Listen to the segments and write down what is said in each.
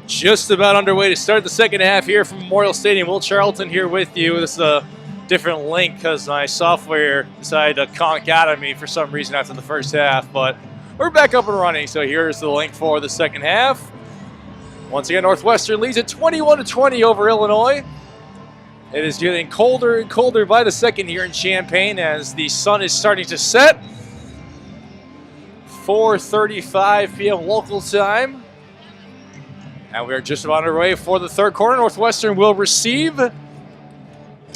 Just about underway to start the second half here from Memorial Stadium. Will Charlton here with you. This is a different link because my software decided to conk out on me for some reason after the first half. But we're back up and running, so here's the link for the second half. Once again, Northwestern leads at 21-20 over Illinois. It is getting colder and colder by the second here in Champaign as the sun is starting to set. 4:35 p.m. local time. And we are just about underway for the third quarter. Northwestern will receive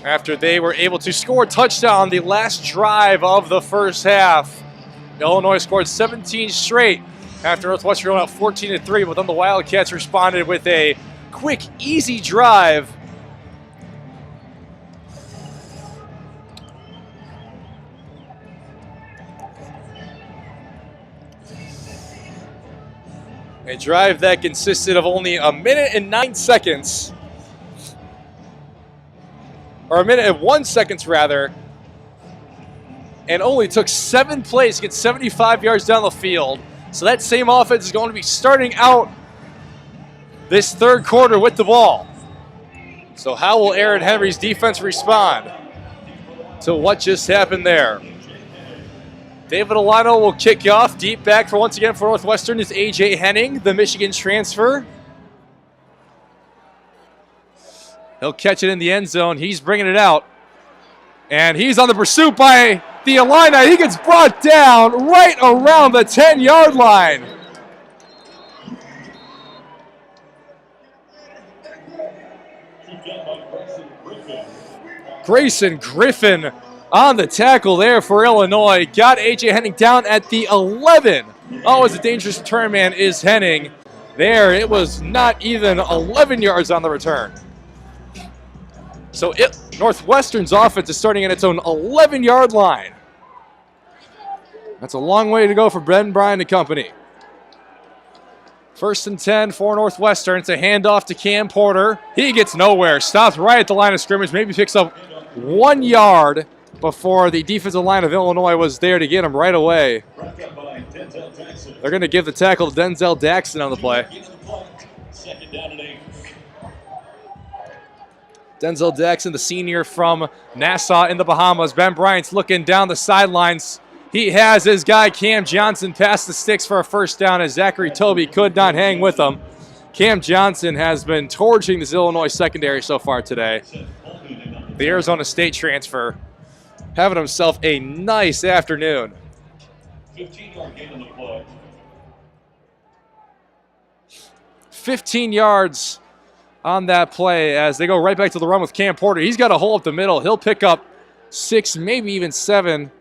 after they were able to score a touchdown on the last drive of the first half. Illinois scored 17 straight after Northwestern went out 14-3, but then the Wildcats responded with a quick, easy drive. A drive that consisted of only a minute and 9 seconds. Or a minute and 1 second, rather. And only took 7 plays to get 75 yards down the field. So that same offense is going to be starting out this third quarter with the ball. So how will Aaron Henry's defense respond to what just happened there? David Alano will kick off. Deep back for once again for Northwestern is A.J. Henning, the Michigan transfer. He'll catch it in the end zone. He's bringing it out. And he's on the pursuit by the Illini. He gets brought down right around the 10-yard line. Grayson Griffin on the tackle there for Illinois. Got A.J. Henning down at the 11. Always a dangerous return man is Henning. There, it was not even 11 yards on the return. So Northwestern's offense is starting at its own 11-yard line. That's a long way to go for Ben Bryant and company. 1st and 10 for Northwestern. It's a handoff to Cam Porter. He gets nowhere. Stops right at the line of scrimmage. Maybe picks up 1 yard before the defensive line of Illinois was there to get him right away. They're going to give the tackle to Denzel Daxton on the play. Denzel Daxton, the senior from Nassau in the Bahamas. Ben Bryant's looking down the sidelines. He has his guy Cam Johnson past the sticks for a first down as Zachary Toby could not hang with him. Cam Johnson has been torching this Illinois secondary so far today. The Arizona State transfer having himself a nice afternoon. 15-yard gain on the play. 15 yards on that play as they go right back to the run with Cam Porter. He's got a hole up the middle. He'll pick up 6, maybe even 7.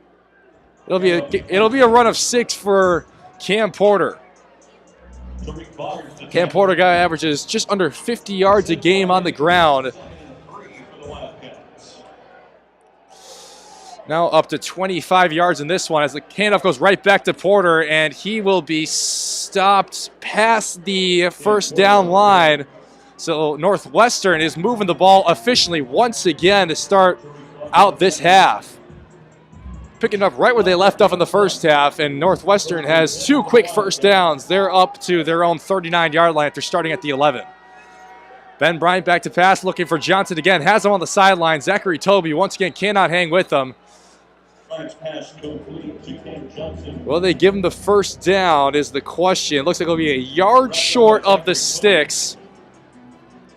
It'll be a run of 6 for Cam Porter. Cam Porter guy averages just under 50 yards a game on the ground. Now up to 25 yards in this one as the handoff goes right back to Porter, and he will be stopped past the first down line. So Northwestern is moving the ball efficiently once again to start out this half. Picking up right where they left off in the first half, and Northwestern has 2 quick first downs. They're up to their own 39-yard line after starting at the 11. Ben Bryant back to pass, looking for Johnson again. Has him on the sideline. Zachary Toby once again cannot hang with him. Will they give him the first down is the question. It looks like it'll be a yard short of the sticks.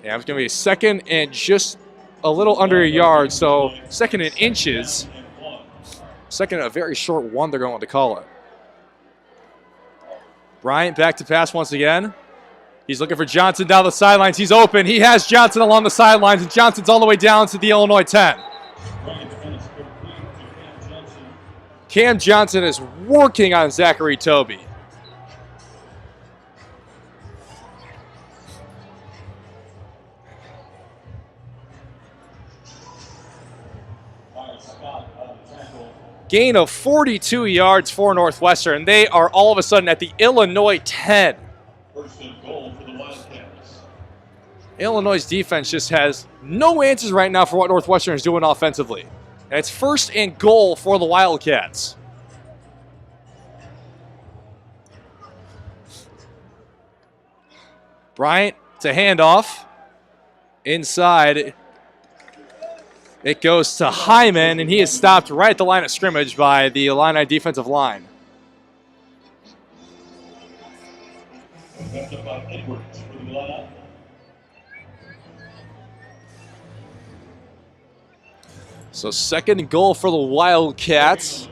Yeah, it's going to be a second and just a little under a yard, so second in inches. Second, a very short one, they're going to call it. Bryant back to pass once again. He's looking for Johnson down the sidelines. He's open. He has Johnson along the sidelines, and Johnson's all the way down to the Illinois 10. Cam Johnson is working on Zachary Toby. Gain of 42 yards for Northwestern. They are all of a sudden at the Illinois 10. First and goal for the Wildcats. Illinois' defense just has no answers right now for what Northwestern is doing offensively. And it's 1st and goal for the Wildcats. Bryant It's a handoff. Inside, it goes to Hyman, and he is stopped right at the line of scrimmage by the Illini defensive line. So second and goal for the Wildcats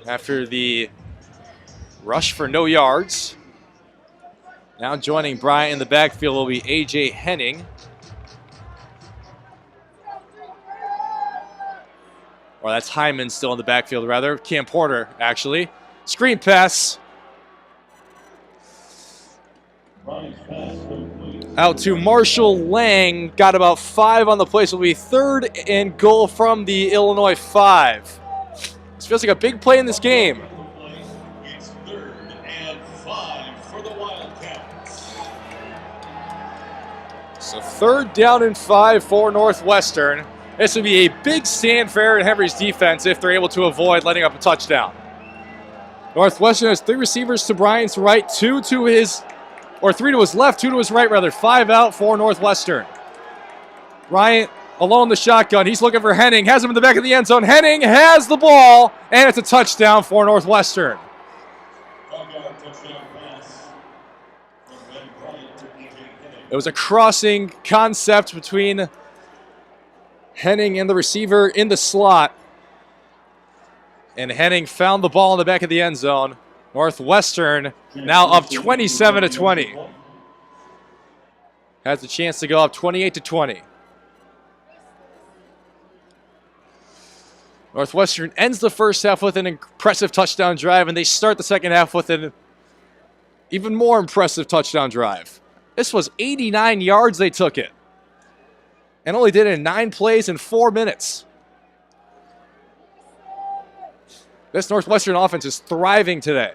after the rush for no yards. Now joining Bryant in the backfield will be A.J. Henning. Or that's Hyman still in the backfield, rather. Cam Porter, actually. Screen pass. Out to Marshall Lang. Got about 5 on the play, so it'll be third and goal from the Illinois 5. This feels like a big play in this game. It's 3rd and 5 for the Wildcats. So 3rd down and 5 for Northwestern. This would be a big stand for Aaron Henry's defense if they're able to avoid letting up a touchdown. Northwestern has 3 receivers to Bryant's right, 3 to his left, 2 to his right, rather. 5 out for Northwestern. Bryant alone in the shotgun. He's looking for Henning. Has him in the back of the end zone. Henning has the ball, and it's a touchdown for Northwestern. It was a crossing concept between Henning and the receiver in the slot. And Henning found the ball in the back of the end zone. Northwestern now up 27-20. Has a chance to go up 28-20. Northwestern ends the first half with an impressive touchdown drive, and they start the second half with an even more impressive touchdown drive. This was 89 yards they took it, and only did it in 9 plays in 4 minutes. This Northwestern offense is thriving today.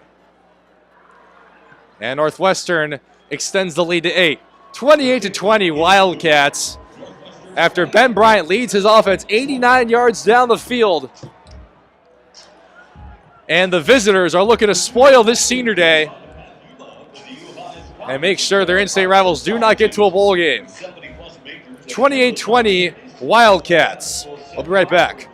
And Northwestern extends the lead to 8. 28-20 Wildcats after Ben Bryant leads his offense 89 yards down the field. And the visitors are looking to spoil this senior day and make sure their in-state rivals do not get to a bowl game. 28-20 Wildcats. I'll be right back.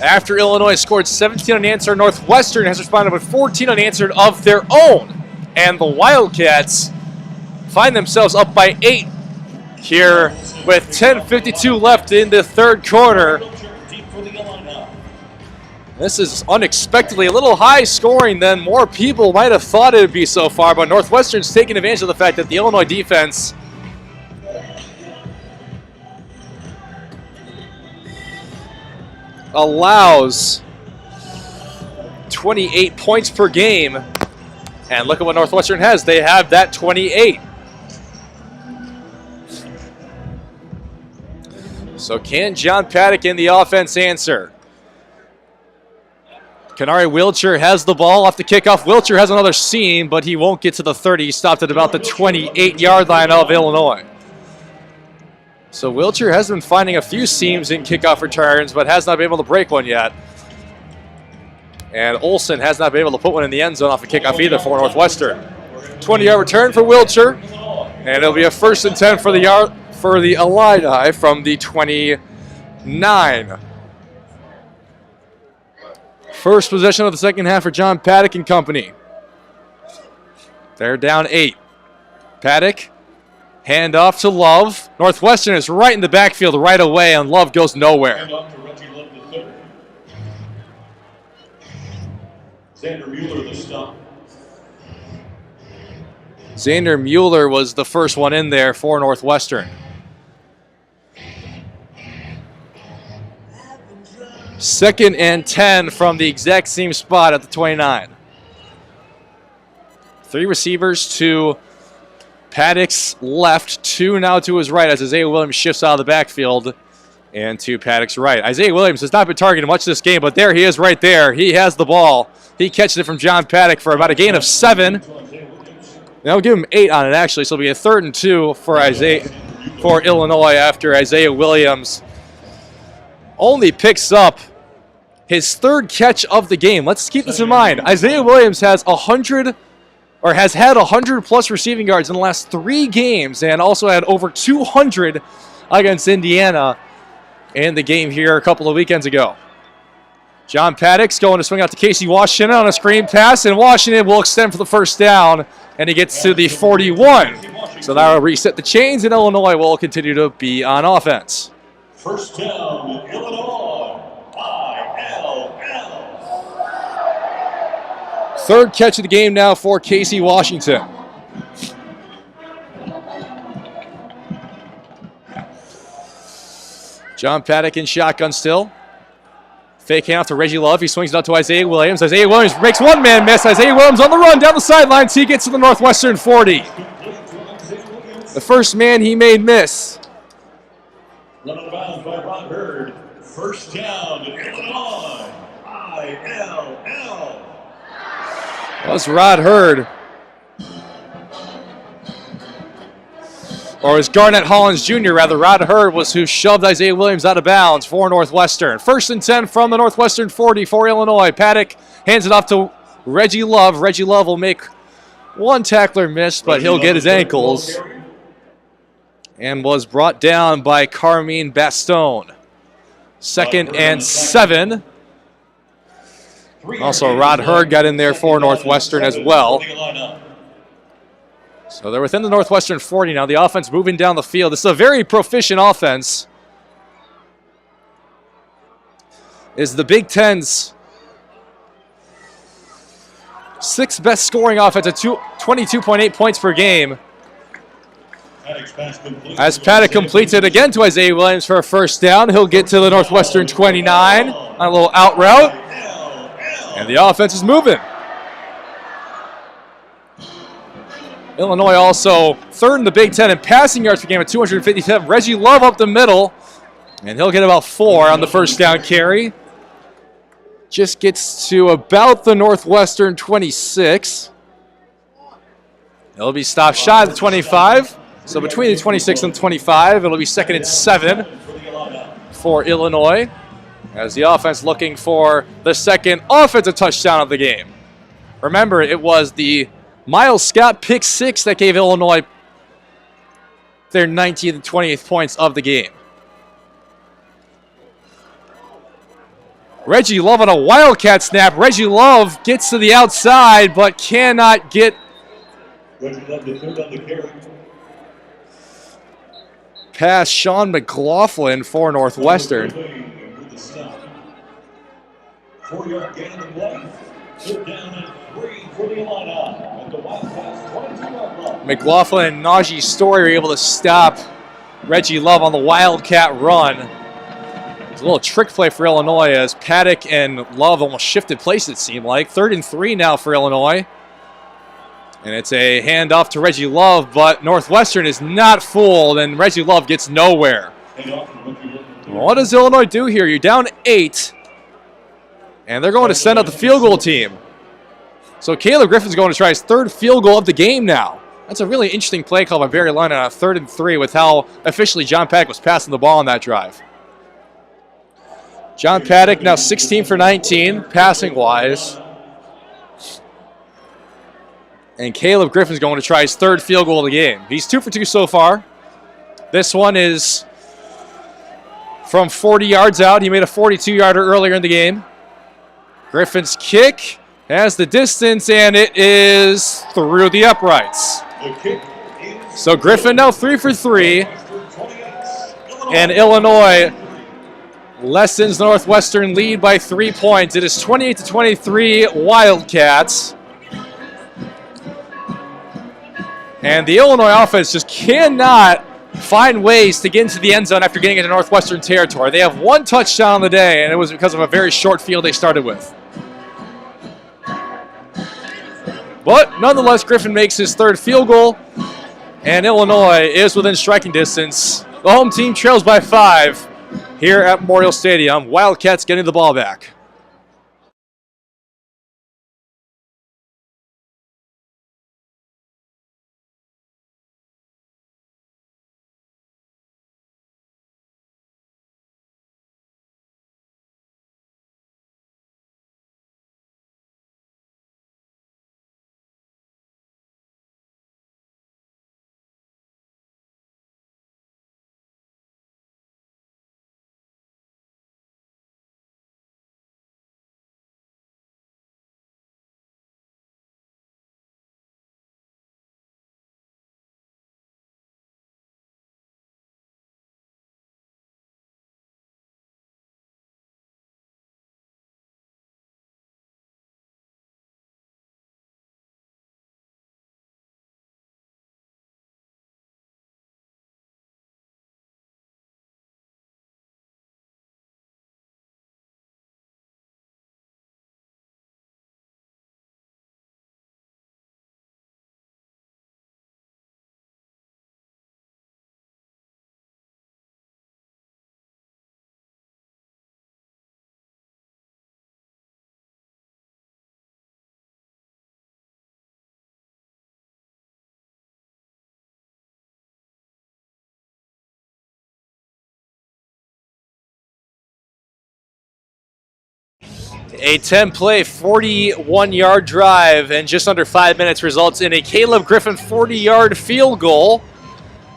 After Illinois scored 17 unanswered, Northwestern has responded with 14 unanswered of their own. And the Wildcats find themselves up by 8 here with 10:52 left in the third quarter. Deep for the Illini. This is unexpectedly a little high scoring than more people might have thought it would be so far, but Northwestern's taking advantage of the fact that the Illinois defense allows 28 points per game. And look at what Northwestern has. They have that 28. So can John Paddock in the offense answer? Kanari Wilcher has the ball off the kickoff. Wilcher has another seam, but he won't get to the 30. He stopped at about the 28-yard line of Illinois. So Wilcher has been finding a few seams in kickoff returns, but has not been able to break one yet. And Olsen has not been able to put one in the end zone off a kickoff either for Northwestern. 20-yard return for Wilcher, and it'll be a 1st and 10 for the Illini from the 29. First possession of the second half for John Paddock and company. They're down 8. Paddock, hand off to Love. Northwestern is right in the backfield right away, and Love goes nowhere. Hand off to Reggie Love the third. Xander Mueller the stop. Xander Mueller was the first one in there for Northwestern. Second and 10 from the exact same spot at the 29. 3 receivers to Paddock's left, 2 now to his right as Isaiah Williams shifts out of the backfield and to Paddock's right. Isaiah Williams has not been targeted much this game, but there he is right there. He has the ball. He catches it from John Paddock for about a gain of 7. They'll give him 8 on it actually, so it'll be a 3rd and 2 for Illinois after Isaiah Williams only picks up his 3rd catch of the game. Let's keep this in mind. Isaiah Williams has had 100 plus receiving yards in the last 3 games and also had over 200 against Indiana in the game here a couple of weekends ago. John Paddock's going to swing out to Casey Washington on a screen pass, and Washington will extend for the first down, and he gets to the 41. So that will reset the chains, and Illinois will continue to be on offense. First down, Illinois. ILL. 3rd catch of the game now for Casey Washington. John Paddock in shotgun still. Fake handoff to Reggie Love. He swings it out to Isaiah Williams. Isaiah Williams makes one man miss. Isaiah Williams on the run down the sidelines. He gets to the Northwestern 40. The first man he made miss. Run out of bounds by Ron Hurd. First down, Illinois. ILL. That was Rod Hurd. Or it was Garnett Hollins Jr. rather. Rod Hurd was who shoved Isaiah Williams out of bounds for Northwestern. 1st and 10 from the Northwestern 40 for Illinois. Paddock hands it off to Reggie Love. Reggie Love will make one tackler miss, but he'll get his ankles. And was brought down by Carmine Bastone. 2nd and 7. Also, Rod Hurd got in there for Northwestern as well. So they're within the Northwestern 40 now. The offense moving down the field. This is a very proficient offense. Is the Big Ten's 6th best scoring offense at 22.8 points per game. As Paddock completes it again to Isaiah Williams for a first down, he'll get to the Northwestern 29 on a little out route. And the offense is moving. Illinois also 3rd in the Big Ten in passing yards per game at 257. Reggie Love up the middle, and he'll get about 4 on the first down carry. Just gets to about the Northwestern 26. He'll be stopped shy of the 25. So between the 26 and 25, it'll be 2nd and 7 for Illinois, as the offense looking for the 2nd offensive touchdown of the game. Remember, it was the Miles Scott pick 6 that gave Illinois their 19th and 20th points of the game. Reggie Love on a Wildcat snap. Reggie Love gets to the outside, but cannot get. Reggie Love the 3rd on the carry. past Sean McLaughlin for Northwestern. 4-yard gain of one. Third down and 3 for the Illini at the Wildcats 22-yard line. McLaughlin and Najee Story were able to stop Reggie Love on the Wildcat run. It's a little trick play for Illinois as Paddock and Love almost shifted places, it seemed like. 3rd and 3 now for Illinois. And it's a handoff to Reggie Love, but Northwestern is not fooled, and Reggie Love gets nowhere. What does Illinois do here? You're down 8, and they're going to send out the field goal team. So Caleb Griffin's going to try his 3rd field goal of the game now. That's a really interesting play call by Barry Lyon on a 3rd and 3 with how efficiently John Paddock was passing the ball on that drive. John Paddock now 16 for 19, passing-wise. And Caleb Griffin's going to try his 3rd field goal of the game. He's 2 for 2 so far. This one is from 40 yards out. He made a 42-yarder earlier in the game. Griffin's kick has the distance, and it is through the uprights. So Griffin now 3 for 3. And Illinois lessens Northwestern lead by 3 points. It is 28-23 Wildcats. And the Illinois offense just cannot find ways to get into the end zone after getting into Northwestern territory. They have 1 touchdown on the day, and it was because of a very short field they started with. But nonetheless, Griffin makes his 3rd field goal, and Illinois is within striking distance. The home team trails by 5 here at Memorial Stadium. Wildcats getting the ball back. A 10-play, 41-yard drive in just under 5 minutes results in a Caleb Griffin 40-yard field goal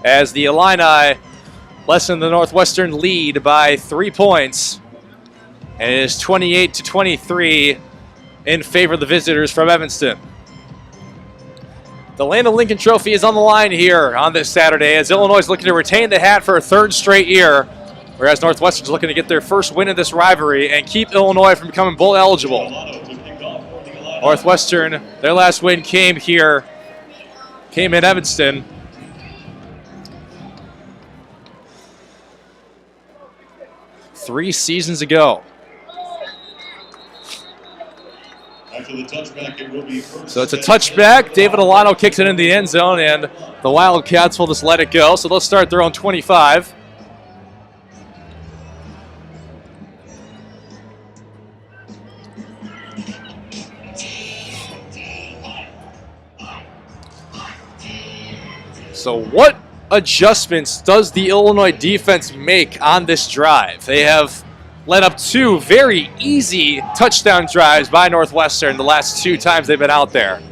as the Illini lessen the Northwestern lead by 3 points. And it is 28-23 in favor of the visitors from Evanston. The Landon Lincoln Trophy is on the line here on this Saturday as Illinois is looking to retain the hat for a 3rd straight year, whereas Northwestern is looking to get their first win in this rivalry and keep Illinois from becoming bowl eligible. Northwestern, their last win came in Evanston. Three seasons ago. So it's a touchback. David Alano kicks it in the end zone, and the Wildcats will just let it go. So they'll start their own 25. So what adjustments does the Illinois defense make on this drive? They have led up 2 very easy touchdown drives by Northwestern the last 2 times they've been out there.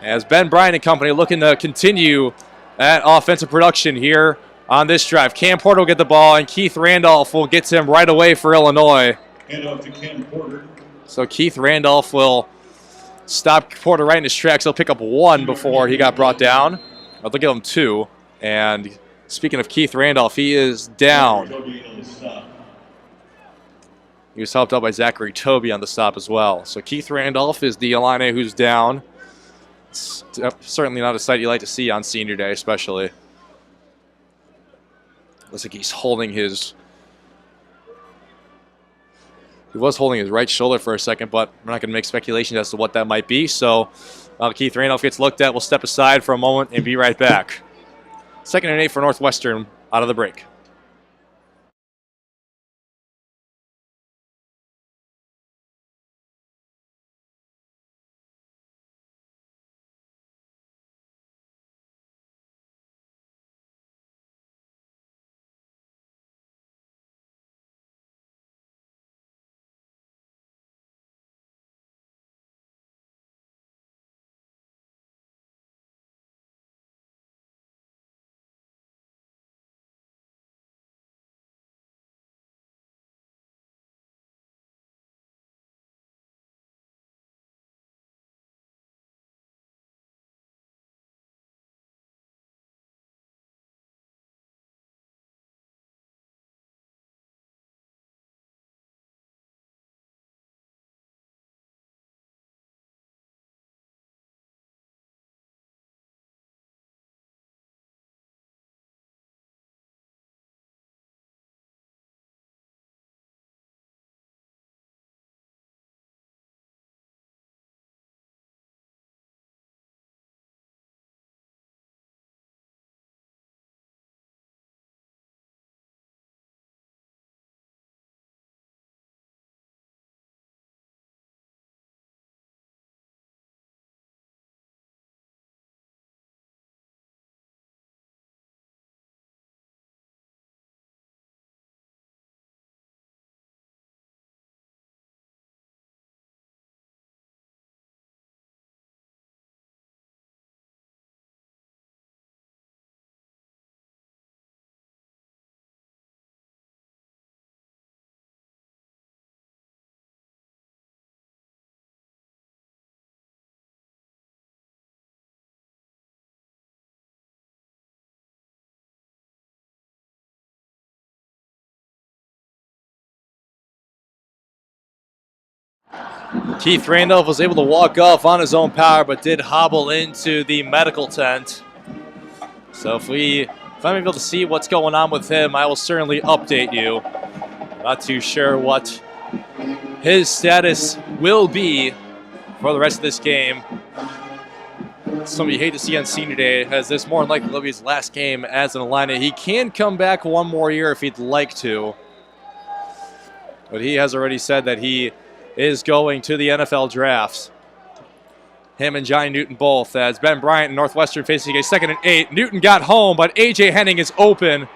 As Ben Bryant and company looking to continue that offensive production here on this drive. Cam Porter will get the ball, and Keith Randolph will get to him right away for Illinois. Hand off to Cam Porter. So Keith Randolph will stop Porter right in his tracks. He'll pick up 1 before he got brought down. I'll give him 2. And speaking of Keith Randolph, he is down. He was helped out by Zachary Toby on the stop as well. So Keith Randolph is the Illini who's down. It's certainly not a sight you like to see on senior day, especially. Looks like he's holding his... He was holding his right shoulder for a second, but we're not going to make speculations as to what that might be. So Keith Randolph gets looked at. We'll step aside for a moment and be right back. 2nd and 8 for Northwestern out of the break. Keith Randolph was able to walk off on his own power, but did hobble into the medical tent. So if I'm able to see what's going on with him, I will certainly update you. Not too sure what his status will be for the rest of this game. Something you hate to see on senior day, as this more than likely will be his last game as an Illini. He can come back one more year if he'd like to, but he has already said that he is going to the NFL drafts. Him and Johnny Newton both, as Ben Bryant and Northwestern facing a 2nd and 8. Newton got home, but A.J. Henning is open.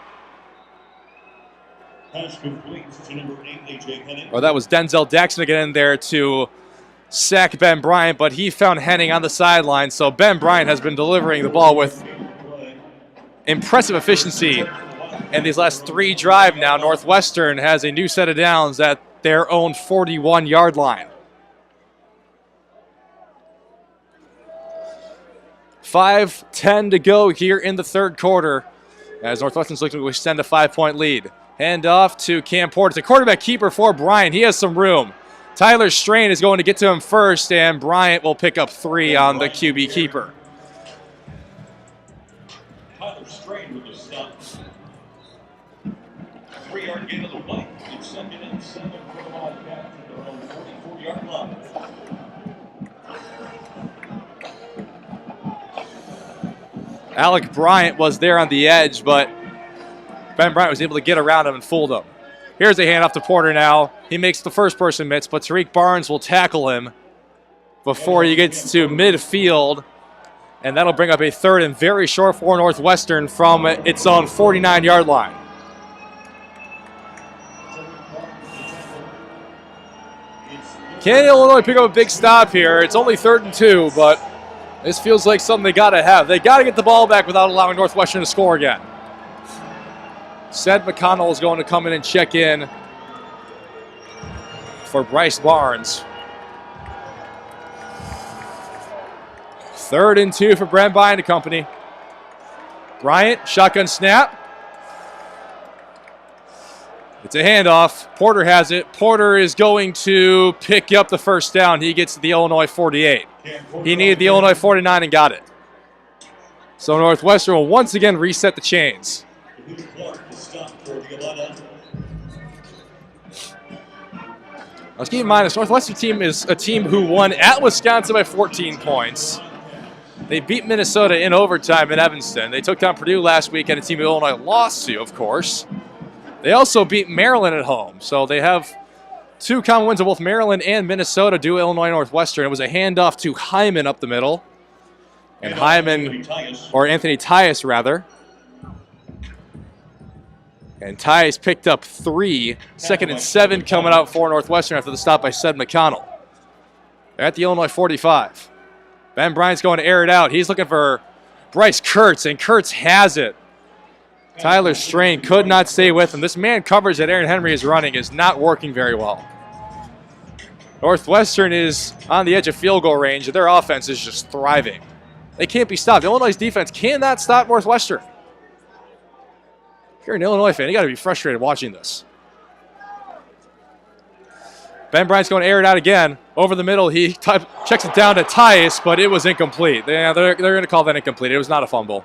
Pass complete to number 8, A.J. Henning. Well, that was Denzel Daxton to get in there to sack Ben Bryant, but he found Henning on the sideline. So Ben Bryant has been delivering the ball with impressive efficiency. And these last 3 drives now, Northwestern has a new set of downs at their own 41-yard line. 5:10 to go here in the 3rd quarter, as Northwestern's looking to extend a 5-point lead. Hand off to Cam Porter. It's a quarterback keeper for Bryant. He has some room. Tyler Strain is going to get to him first, and Bryant will pick up 3 on the QB keeper. Tyler Strain with the stop. 3-yard gain of the play. It's 2nd and 7 for the Wildcats at their own 44-yard line. Alec Bryant was there on the edge, but Ben Bryant was able to get around him and fooled him. Here's a handoff to Porter now. He makes the first person miss, but Tariq Barnes will tackle him before he gets to midfield. And that'll bring up a 3rd and very short for Northwestern from its own 49-yard line. Can Illinois pick up a big stop here? It's only 3rd and 2, but this feels like something they got to have. They got to get the ball back without allowing Northwestern to score again. Said McConnell is going to come in and check in for Bryce Barnes. 3rd and 2 for Brent Bryant and company. Bryant, shotgun snap. It's a handoff. Porter has it. Porter is going to pick up the first down. He gets to the Illinois 48. He needed the Illinois 49 and got it. So Northwestern will once again reset the chains. Let's keep in mind this Northwestern team is a team who won at Wisconsin by 14 points. They beat Minnesota in overtime in Evanston. They took down Purdue last week and a team Illinois lost to, of course. They also beat Maryland at home. So they have 2 common wins of both Maryland and Minnesota due Illinois Northwestern. It was a handoff to Hyman up the middle. And Hyman, or Anthony Tyus rather. And Tyus picked up 3. 2nd and 7 coming out for Northwestern after the stop by Sed McConnell. They're at the Illinois 45. Ben Bryant's going to air it out. He's looking for Bryce Kurtz, and Kurtz has it. Tyler Strain could not stay with him. This man coverage that Aaron Henry is running is not working very well. Northwestern is on the edge of field goal range, and their offense is just thriving. They can't be stopped. Illinois' defense cannot stop Northwestern. If you're an Illinois fan, you got to be frustrated watching this. Ben Bryant's going to air it out again. Over the middle, he checks it down to Tyus, but it was incomplete. They're going to call that incomplete. It was not a fumble.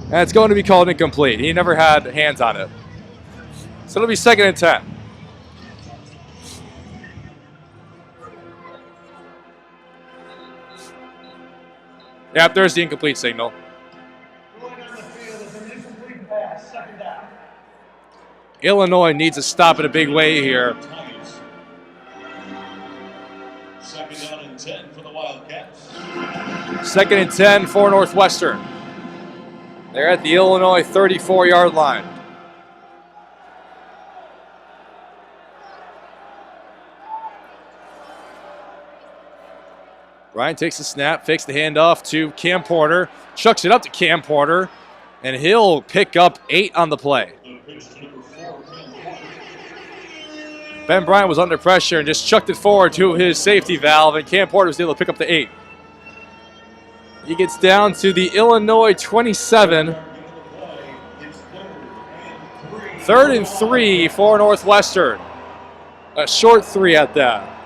And it's going to be called incomplete. He never had hands on it. So it'll be 2nd and 10. Yep, there's the incomplete signal. Illinois needs to stop in a big way here. 2nd down and 10 for the Wildcats. 2nd and 10 for Northwestern. They're at the Illinois 34-yard line. Ryan takes the snap, fakes the handoff to Cam Porter, chucks it up to Cam Porter, and he'll pick up 8 on the play. Ben Bryant was under pressure and just chucked it forward to his safety valve, and Cam Porter was able to pick up the 8. He gets down to the Illinois 27. 3rd and 3 for Northwestern. A short 3 at that.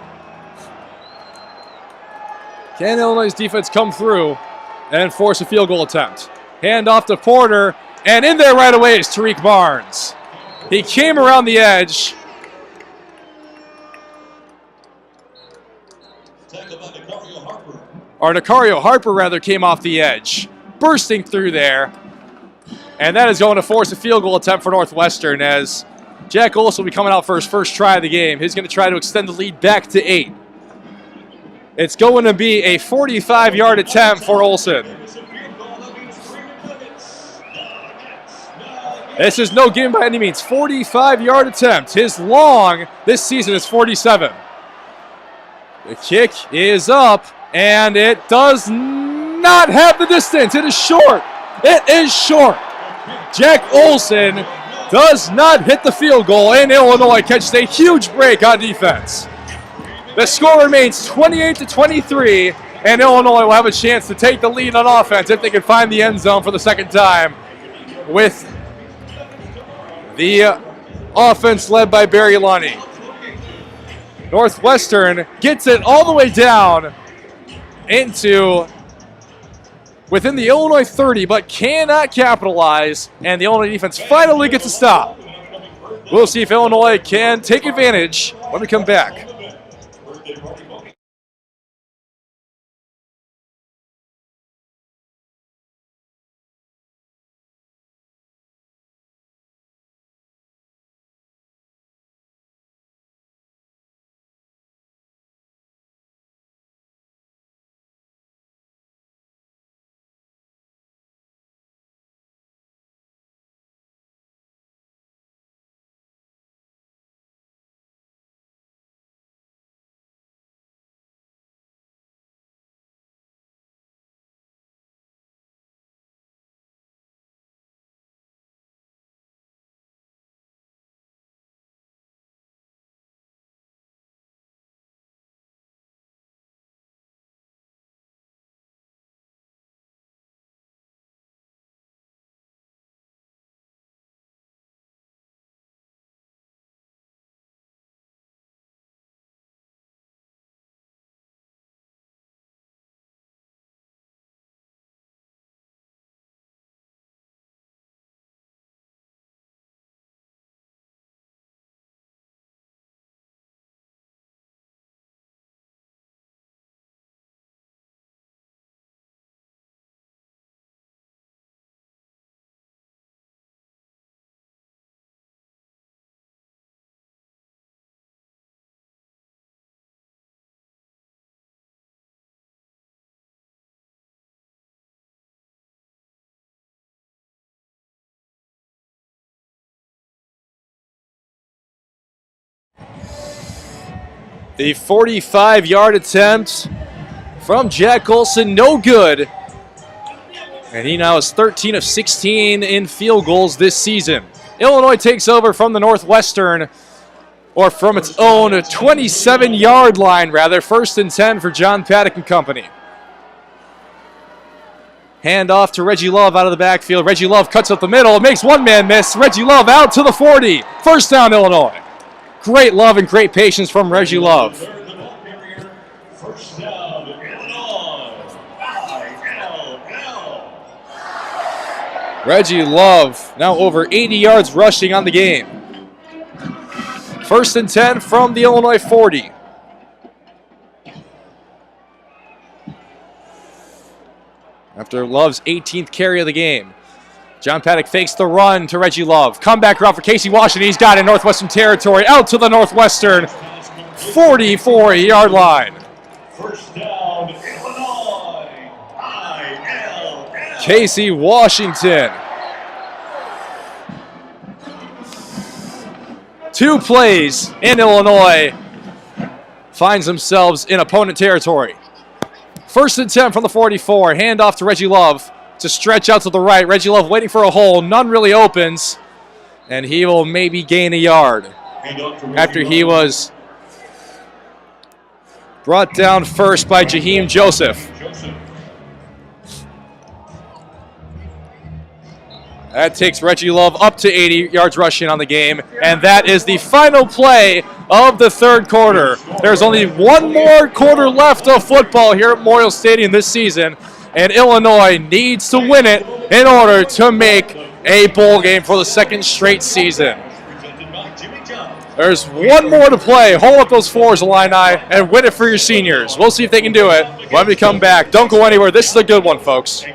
Can Illinois' defense come through and force a field goal attempt? Hand off to Porter, and in there right away is Tariq Barnes. He came around the edge. Or Nicario Harper, rather, came off the edge, bursting through there. And that is going to force a field goal attempt for Northwestern as Jack Olson will be coming out for his first try of the game. He's going to try to extend the lead back to 8. It's going to be a 45-yard attempt for Olson. This is no game by any means. 45-yard attempt. His long this season is 47. The kick is up, and it does not have the distance. It is short. It is short. Jack Olson does not hit the field goal, and Illinois catches a huge break on defense. The score remains 28-23, and Illinois will have a chance to take the lead on offense if they can find the end zone for the second time with the offense led by Barry Lunny. Northwestern gets it all the way down into within the Illinois 30, but cannot capitalize, and the Illinois defense finally gets a stop. We'll see if Illinois can take advantage when we come back. The 45-yard attempt from Jack Olson, no good. And he now is 13 of 16 in field goals this season. Illinois takes over from the Northwestern, or from its own 27-yard line, rather. 1st and 10 for John Paddock and company. Hand off to Reggie Love out of the backfield. Reggie Love cuts up the middle, makes one man miss. Reggie Love out to the 40. 1st down, Illinois. Great love and great patience from Reggie Love. First down, Illinois. Reggie Love now over 80 yards rushing on the game. 1st and 10 from the Illinois 40. After Love's 18th carry of the game. John Paddock fakes the run to Reggie Love. Comeback route for Casey Washington. He's got it in Northwestern territory. Out to the Northwestern 44-yard line. First down, Illinois. ILL. Casey Washington. 2 plays in Illinois finds themselves in opponent territory. 1st and 10 from the 44. Hand off to Reggie Love to stretch out to the right. Reggie Love waiting for a hole. None really opens. And he will maybe gain a yard after he was brought down first by Jaheim Joseph. That takes Reggie Love up to 80 yards rushing on the game. And that is the final play of the 3rd quarter. There's only one more quarter left of football here at Memorial Stadium this season. And Illinois needs to win it in order to make a bowl game for the 2nd straight season. There's one more to play. Hold up those 4s, Illini, and win it for your seniors. We'll see if they can do it when we come back. Don't go anywhere. This is a good one, folks.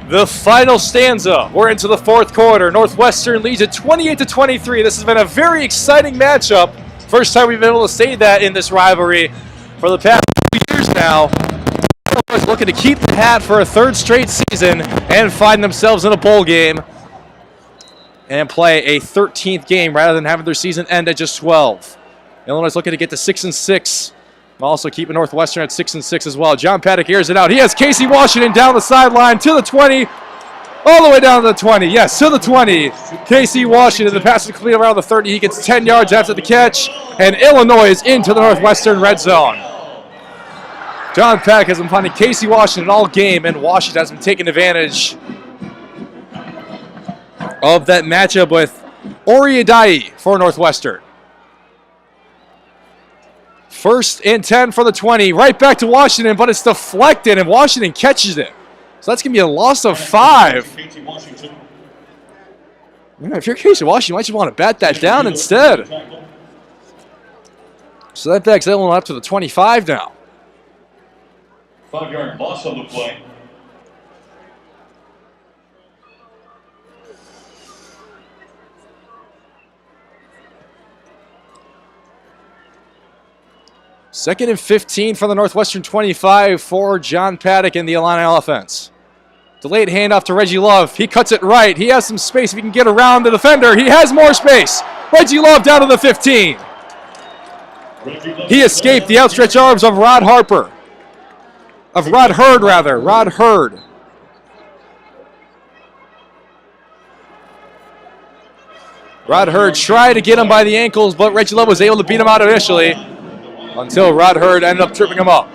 The final stanza. We're into the 4th quarter. Northwestern leads at 28-23. This has been a very exciting matchup. First time we've been able to say that in this rivalry for the past 2 years now. Illinois looking to keep the hat for a 3rd straight season and find themselves in a bowl game and play a 13th game rather than having their season end at just 12. Illinois looking to get to 6-6. Also keeping Northwestern at 6-6 as well. John Paddock airs it out. He has Casey Washington down the sideline to the 20. All the way down to the 20. Yes, to the 20. Casey Washington, the pass is complete around the 30. He gets 10 yards after the catch. And Illinois is into the Northwestern red zone. John Paddock has been finding Casey Washington all game, and Washington has been taking advantage of that matchup with Ori Adai for Northwestern. 1st and 10 for the 20. Right back to Washington, but it's deflected, and Washington catches it. So that's going to be a loss of 5. Yeah, if you're Casey Washington, you might just want to bat that down instead. So that backs Illinois up to the 25 now. 5-yard loss on the play. Second and 15 from the Northwestern 25 for John Paddock and the Illini offense. Delayed handoff to Reggie Love. He cuts it right. He has some space. If he can get around the defender, he has more space. Reggie Love down to the 15. He escaped the outstretched arms of Rod Hurd. Rod Hurd. Rod Hurd tried to get him by the ankles, but Reggie Love was able to beat him out initially until Rod Hurd ended up tripping him up.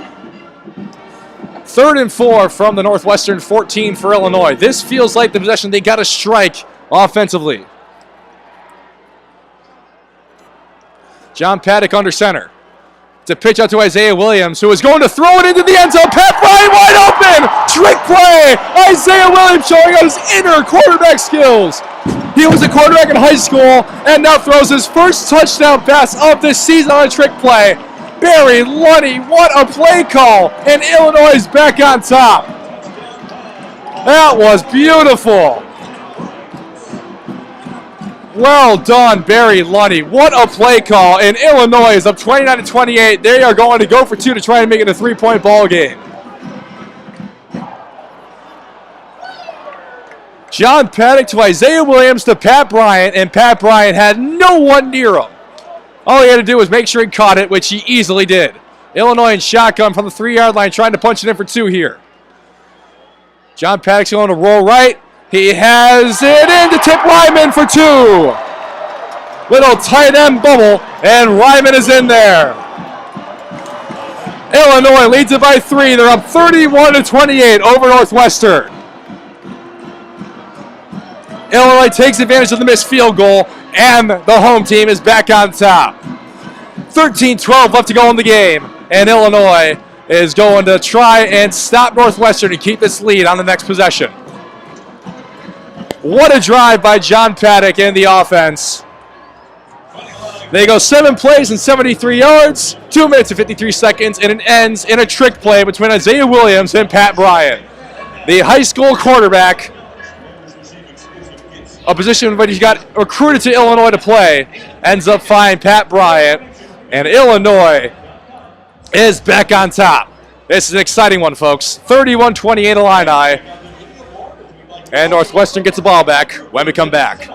3rd and 4 from the Northwestern 14 for Illinois. This feels like the possession they got to strike offensively. John Paddock under center. It's a pitch out to Isaiah Williams, who is going to throw it into the end zone. Pat Bryant wide open! Trick play! Isaiah Williams showing out his inner quarterback skills. He was a quarterback in high school and now throws his first touchdown pass of the season on a trick play. Barry Lunny, what a play call, and Illinois is back on top. That was beautiful. Well done, Barry Lunny. What a play call, and Illinois is up 29-28. They are going to go for 2 to try and make it a 3-point ball game. John Paddock to Isaiah Williams to Pat Bryant, and Pat Bryant had no one near him. All he had to do was make sure he caught it, which he easily did. Illinois in shotgun from the 3-yard line, trying to punch it in for 2 here. John Paddock's going to roll right. He has it in to tip Ryman for 2. Little tight end bubble, and Ryman is in there. Illinois leads it by 3. They're up 31-28 over Northwestern. Illinois takes advantage of the missed field goal, and the home team is back on top. 13-12 left to go in the game, and Illinois is going to try and stop Northwestern and keep this lead on the next possession. What a drive by John Paddock and the offense. They go 7 plays and 73 yards, 2 minutes and 53 seconds, and it ends in a trick play between Isaiah Williams and Pat Bryant. The high school quarterback, a position where he got recruited to Illinois to play, ends up finding Pat Bryant, and Illinois is back on top. This is an exciting one, folks. 31-28 Illini, and Northwestern gets the ball back when we come back.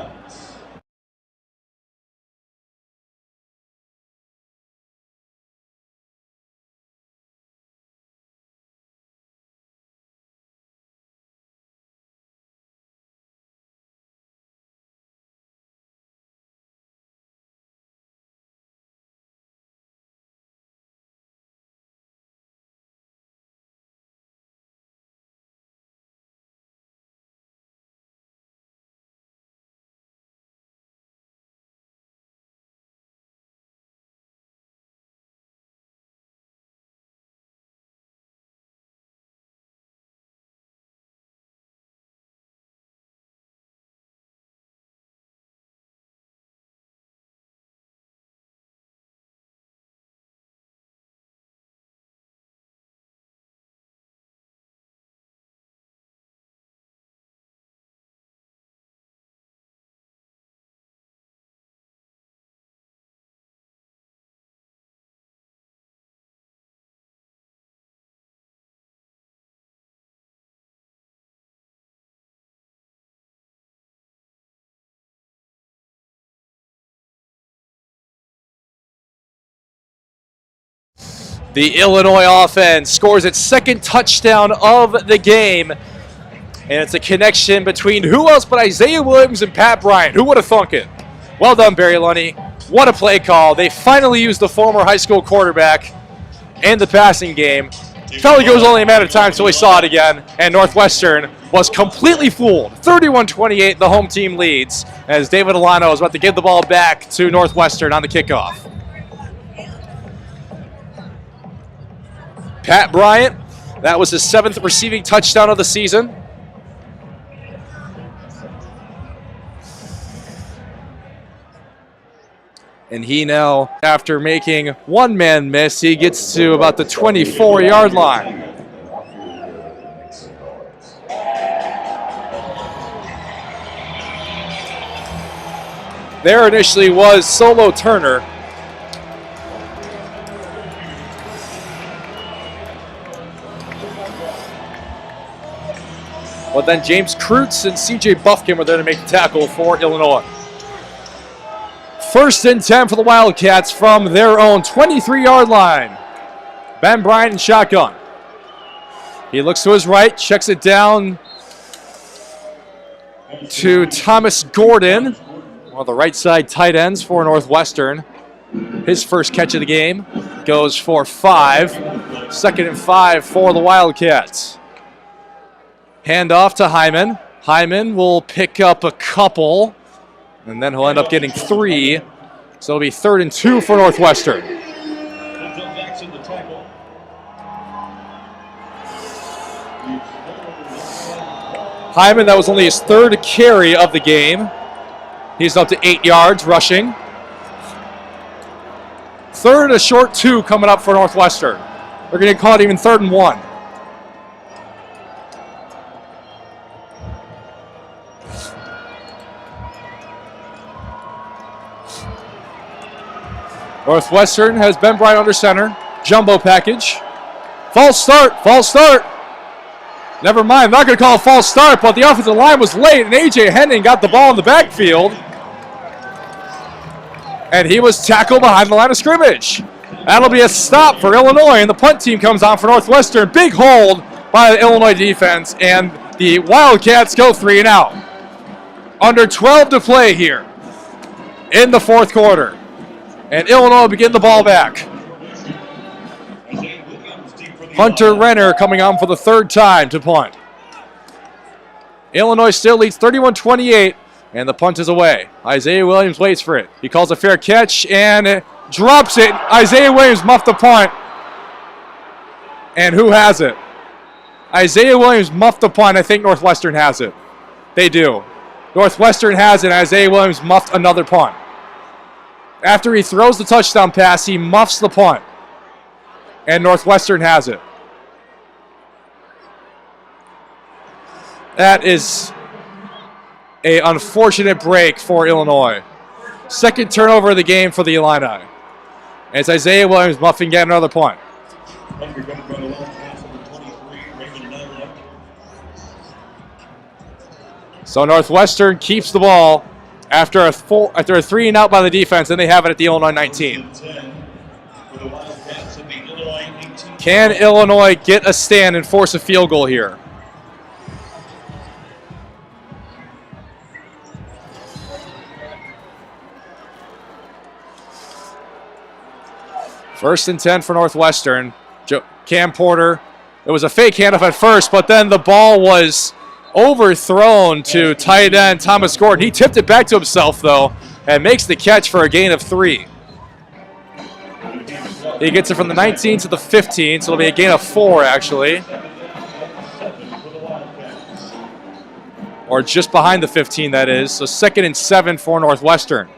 The Illinois offense scores its second touchdown of the game. And it's a connection between who else but Isaiah Williams and Pat Bryant. Who would have thunk it? Well done, Barry Lunny. What a play call. They finally used the former high school quarterback in the passing game. Felt like it was only a matter of time until we saw it again. And Northwestern was completely fooled. 31-28, the home team leads as David Alano is about to give the ball back to Northwestern on the kickoff. Pat Bryant, that was his 7th receiving touchdown of the season. And he now, after making one man miss, he gets to about the 24-yard line. There initially was Solo Turner. But then James Kreutz and C.J. Buffkin were there to make the tackle for Illinois. 1st and 10 for the Wildcats from their own 23-yard line. Ben Bryant in shotgun. He looks to his right, checks it down to Thomas Gordon, one of the right side tight ends for Northwestern. His first catch of the game goes for 5. 2nd and 5 for the Wildcats. Hand off to Hyman. Hyman will pick up a couple, and then he'll end up getting 3. So it'll be 3rd and 2 for Northwestern. Hyman, that was only his 3rd carry of the game. He's up to 8 yards rushing. 3rd, a short 2 coming up for Northwestern. They're going to call it even 3rd and 1. Northwestern has Ben Bryant under center. Jumbo package. False start. False start. Never mind. I'm not going to call a false start, but the offensive line was late, and A.J. Henning got the ball in the backfield. And he was tackled behind the line of scrimmage. That'll be a stop for Illinois, and the punt team comes on for Northwestern. Big hold by the Illinois defense, and the Wildcats go 3 and out. Under 12 to play here in the 4th quarter. And Illinois will begin the ball back. Hunter Renner coming on for the 3rd time to punt. Illinois still leads 31-28, and the punt is away. Isaiah Williams waits for it. He calls a fair catch and drops it. Isaiah Williams muffed the punt. And who has it? Isaiah Williams muffed the punt. I think Northwestern has it. They do. Northwestern has it. Isaiah Williams muffed another punt. After he throws the touchdown pass, he muffs the punt. And Northwestern has it. That is an unfortunate break for Illinois. 2nd turnover of the game for the Illini. And it's Isaiah Williams muffing yet another punt. So Northwestern keeps the ball after a 3 and out by the defense, and they have it at the Illinois 19. Can Illinois get a stand and force a field goal here? First and 10 for Northwestern. Cam Porter. It was a fake handoff at first, but then the ball was overthrown to tight end Thomas Gordon. He tipped it back to himself, though, and makes the catch for a gain of 3. He gets it from the 19 to the 15, so it'll be a gain of 4, actually. Or just behind the 15, that is. So 2nd and 7 for Northwestern.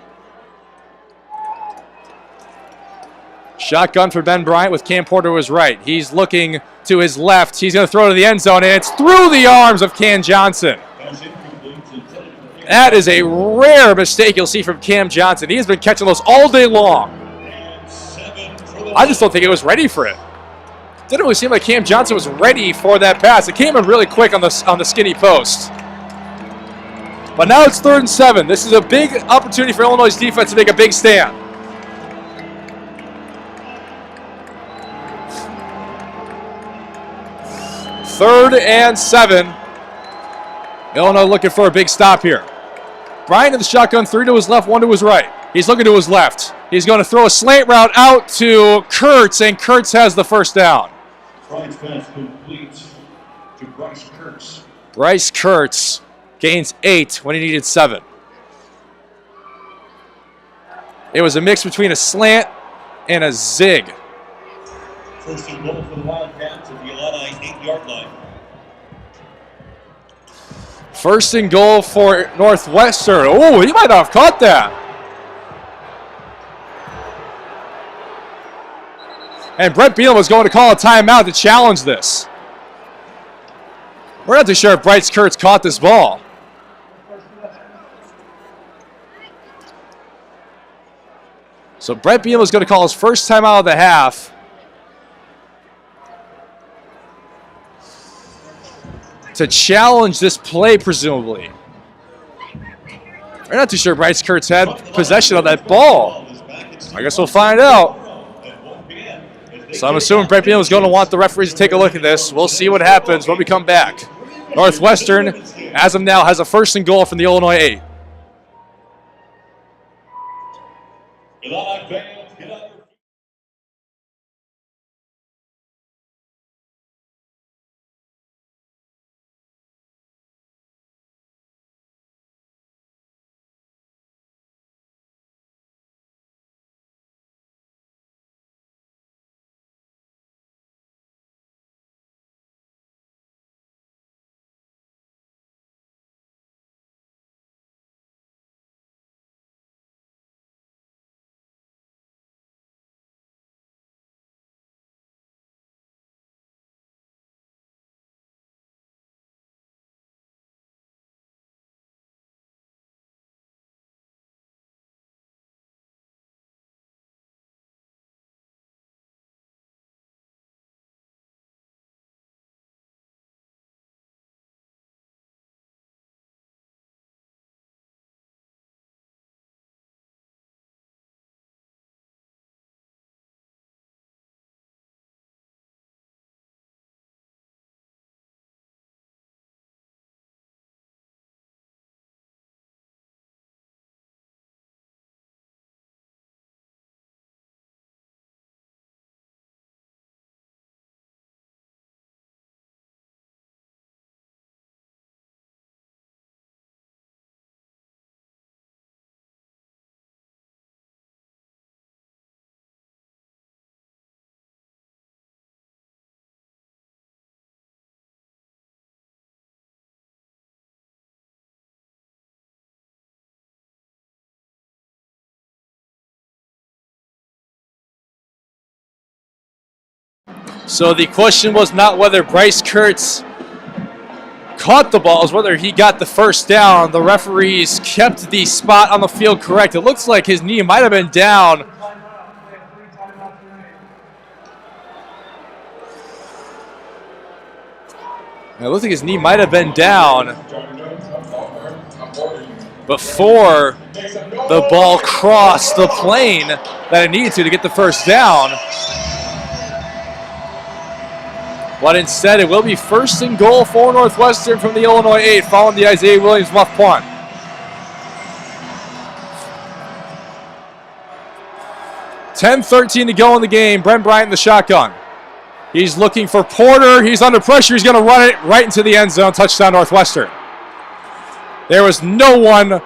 Shotgun for Ben Bryant with Cam Porter to his right. He's looking to his left. He's going to throw to the end zone, and it's through the arms of Cam Johnson. That is a rare mistake you'll see from Cam Johnson. He has been catching those all day long. I just don't think it was ready for it. Didn't really seem like Cam Johnson was ready for that pass. It came in really quick on the skinny post. But now it's 3rd and 7. This is a big opportunity for Illinois' defense to make a big stand. Third and 7. Illinois looking for a big stop here. Bryant in the shotgun, 3 to his left, 1 to his right. He's looking to his left. He's going to throw a slant route out to Kurtz, and Kurtz has the first down. Bryant's pass complete to Bryce Kurtz. Bryce Kurtz gains 8 when he needed 7. It was a mix between a slant and a zig. First and goal for the Wildcats at the Illini 8-yard line. First and goal for Northwestern. Oh, he might not have caught that. And Brett Beal was going to call a timeout to challenge this. We're not too sure if Bryce Kurtz caught this ball. So Brett Beal is going to call his first timeout of the half. To challenge this play, presumably. We're not too sure Bryce Kurtz had possession of that ball. I guess we'll find out. So I'm assuming Brett Beal is going to want the referees to take a look at this. We'll see what happens when we come back. Northwestern, as of now, has a first and goal from the Illinois 8. Illini fans, get up. So the question was not whether Bryce Kurtz caught the ball, it was whether he got the first down. The referees kept the spot on the field correct. It looks like his knee might have been down. It looks like his knee might have been down before the ball crossed the plane that it needed to get the first down. But instead, it will be first and goal for Northwestern from the Illinois 8, following the Isaiah Williams muff punt. .10-13 to go in the game. Brent Bryant in the shotgun. He's looking for Porter. He's under pressure. He's going to run it right into the end zone. Touchdown, Northwestern. There was no one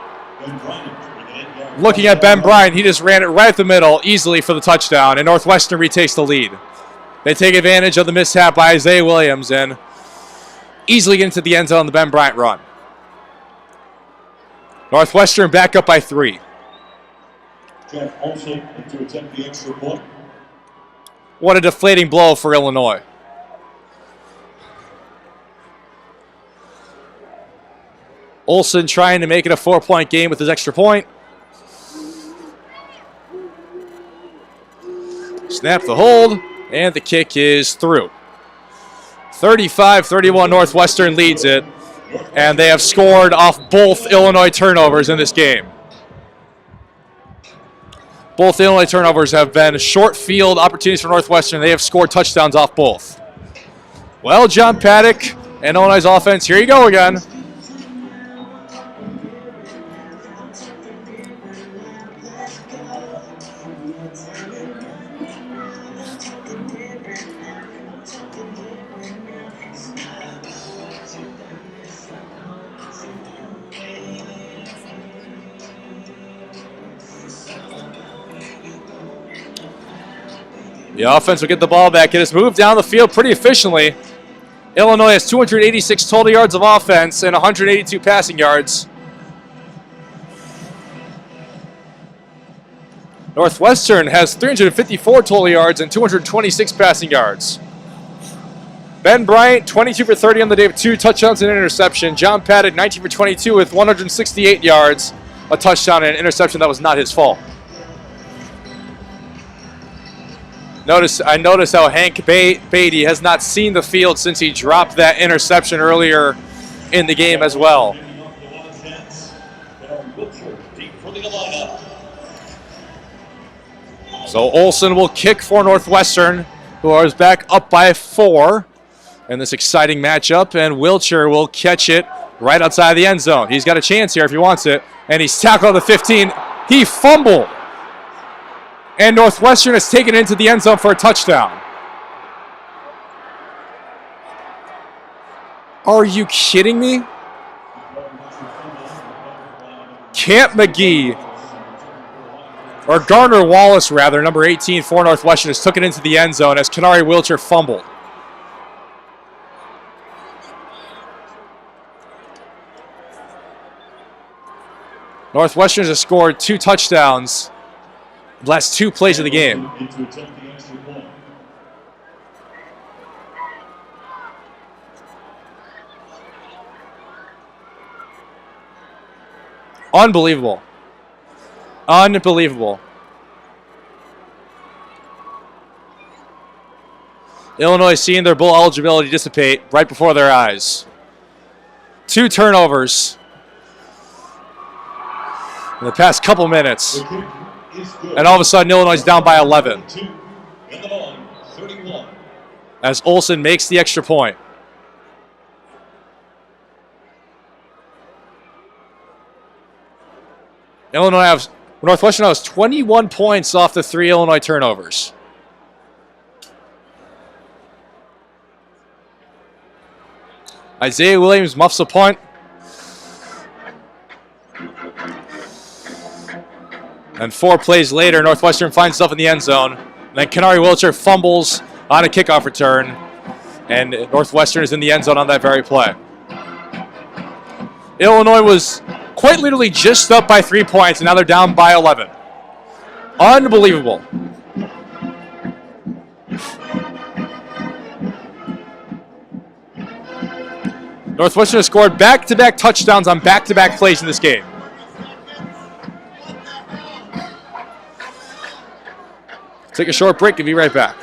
looking at Ben Bryant. He just ran it right at the middle easily for the touchdown, and Northwestern retakes the lead. They take advantage of the mishap by Isaiah Williams and easily get into the end zone on the Ben Bryant run. Northwestern back up by 3. Jeff Olsen to attempt the extra point. What a deflating blow for Illinois. Olsen trying to make it a 4-point game with his extra point. Snap the hold. And the kick is through. 35-31 Northwestern leads it. And they have scored off both Illinois turnovers in this game. Both Illinois turnovers have been short field opportunities for Northwestern. They have scored touchdowns off both. Well, John Paddock and Illinois' offense, here you go again. The offense will get the ball back. It has moved down the field pretty efficiently. Illinois has 286 total yards of offense and 182 passing yards. Northwestern has 354 total yards and 226 passing yards. Ben Bryant, 22 for 30 on the day with 2 touchdowns and an interception. John Paddock, 19 for 22 with 168 yards, a touchdown and an interception that was not his fault. I noticed how Hank Beatty has not seen the field since he dropped that interception earlier in the game as well. So Olsen will kick for Northwestern, who is back up by 4 in this exciting matchup, and Wilcher will catch it right outside the end zone. He's got a chance here if he wants it, and he's tackled at the 15. He fumbled, and Northwestern has taken it into the end zone for a touchdown. Are you kidding me? Camp McGee, or Garner Wallace rather, number 18 for Northwestern, has took it into the end zone as Kenari Wilcher fumbled. Northwestern has scored 2 touchdowns in the last 2 plays of the game. Unbelievable. Unbelievable. Illinois seeing their bowl eligibility dissipate right before their eyes. 2 turnovers in the past couple minutes. And all of a sudden, Illinois is down by 11. As Olsen makes the extra point. Northwestern has 21 points off the 3 Illinois turnovers. Isaiah Williams muffs a punt. And 4 plays later, Northwestern finds itself in the end zone. And then Kenari Wilcher fumbles on a kickoff return. And Northwestern is in the end zone on that very play. Illinois was quite literally just up by 3 points, and now they're down by 11. Unbelievable. Northwestern has scored back-to-back touchdowns on back-to-back plays in this game. Take a short break and be right back.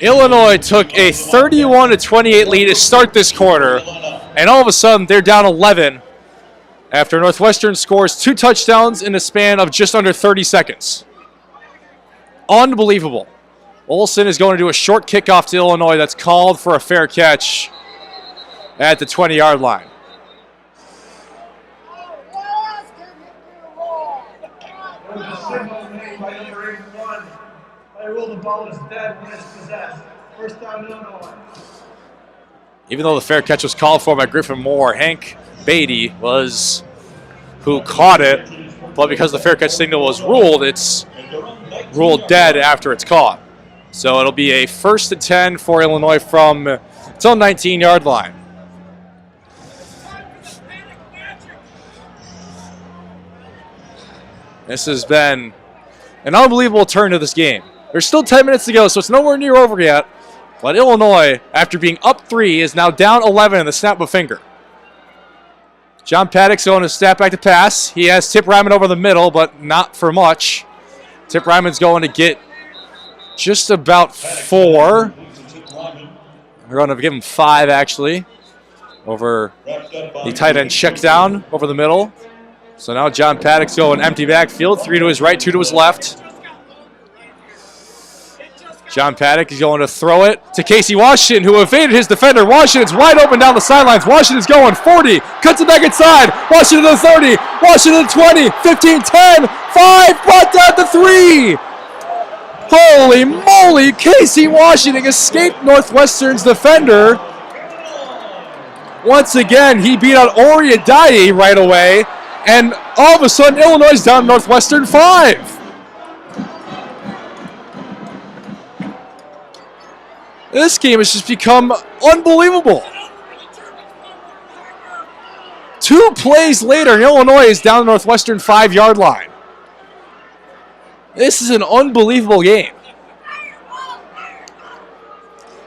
Illinois took a 31-28 lead to start this quarter, and all of a sudden they're down 11 after Northwestern scores 2 touchdowns in a span of just under 30 seconds. Unbelievable. Olsen is going to do a short kickoff to Illinois that's called for a fair catch at the 20-yard line. I rule the ball is dead when it's possessed. First down, Illinois. Even though the fair catch was called for by Griffin Moore, Hank Beatty was who caught it, but because the fair catch signal was ruled, it's ruled dead after it's caught. So it'll be a 1st and 10 for Illinois from its own 19-yard line. This has been an unbelievable turn to this game. There's still 10 minutes to go, so it's nowhere near over yet. But Illinois, after being up 3, is now down 11 in the snap of a finger. John Paddock's going to snap back to pass. He has Tip Ryman over the middle, but not for much. Tip Ryman's going to get just about 4. We're going to give him 5, actually, over the tight end check down over the middle. So now John Paddock's going empty backfield, 3 to his right, 2 to his left. John Paddock is going to throw it to Casey Washington, who evaded his defender. Washington's wide open down the sidelines. Washington's going 40, cuts it back inside. Washington to the 30, Washington to 20, 15, 10, 5, brought down to 3. Holy moly, Casey Washington escaped Northwestern's defender. Once again, he beat out Ori Adai right away, and all of a sudden, Illinois is down Northwestern 5. This game has just become unbelievable. 2 plays later, and Illinois is down the Northwestern 5-yard line. This is an unbelievable game.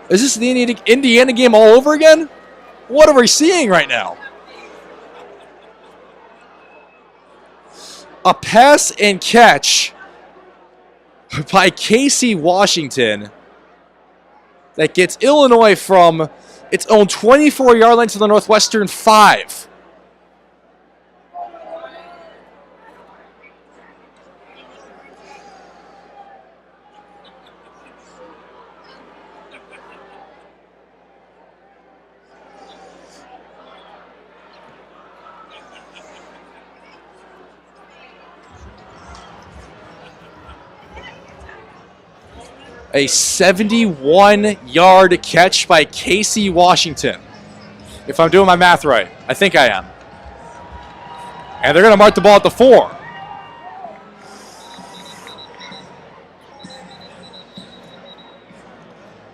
Is this the Indiana game all over again? What are we seeing right now? A pass and catch by Casey Washington that gets Illinois from its own 24-yard line to the Northwestern 5. A 71-yard catch by Casey Washington. If I'm doing my math right. I think I am. And they're going to mark the ball at the 4.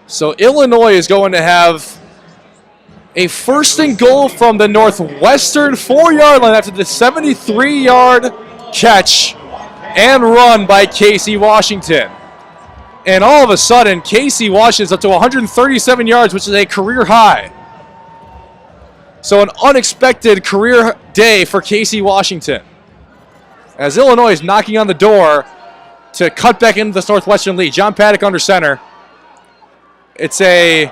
So Illinois is going to have a 1st and goal from the Northwestern 4-yard line after the 73-yard catch and run by Casey Washington. And all of a sudden, Casey Washington's up to 137 yards, which is a career high. So an unexpected career day for Casey Washington, as Illinois is knocking on the door to cut back into this Northwestern lead. John Paddock under center. It's a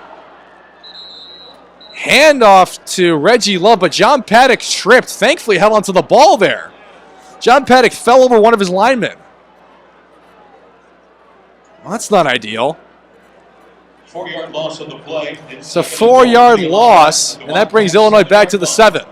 handoff to Reggie Love, but John Paddock tripped. Thankfully held onto the ball there. John Paddock fell over one of his linemen. Well, that's not ideal. 4-yard loss on the play. It's a 4-yard loss, and that brings Illinois back to the 7.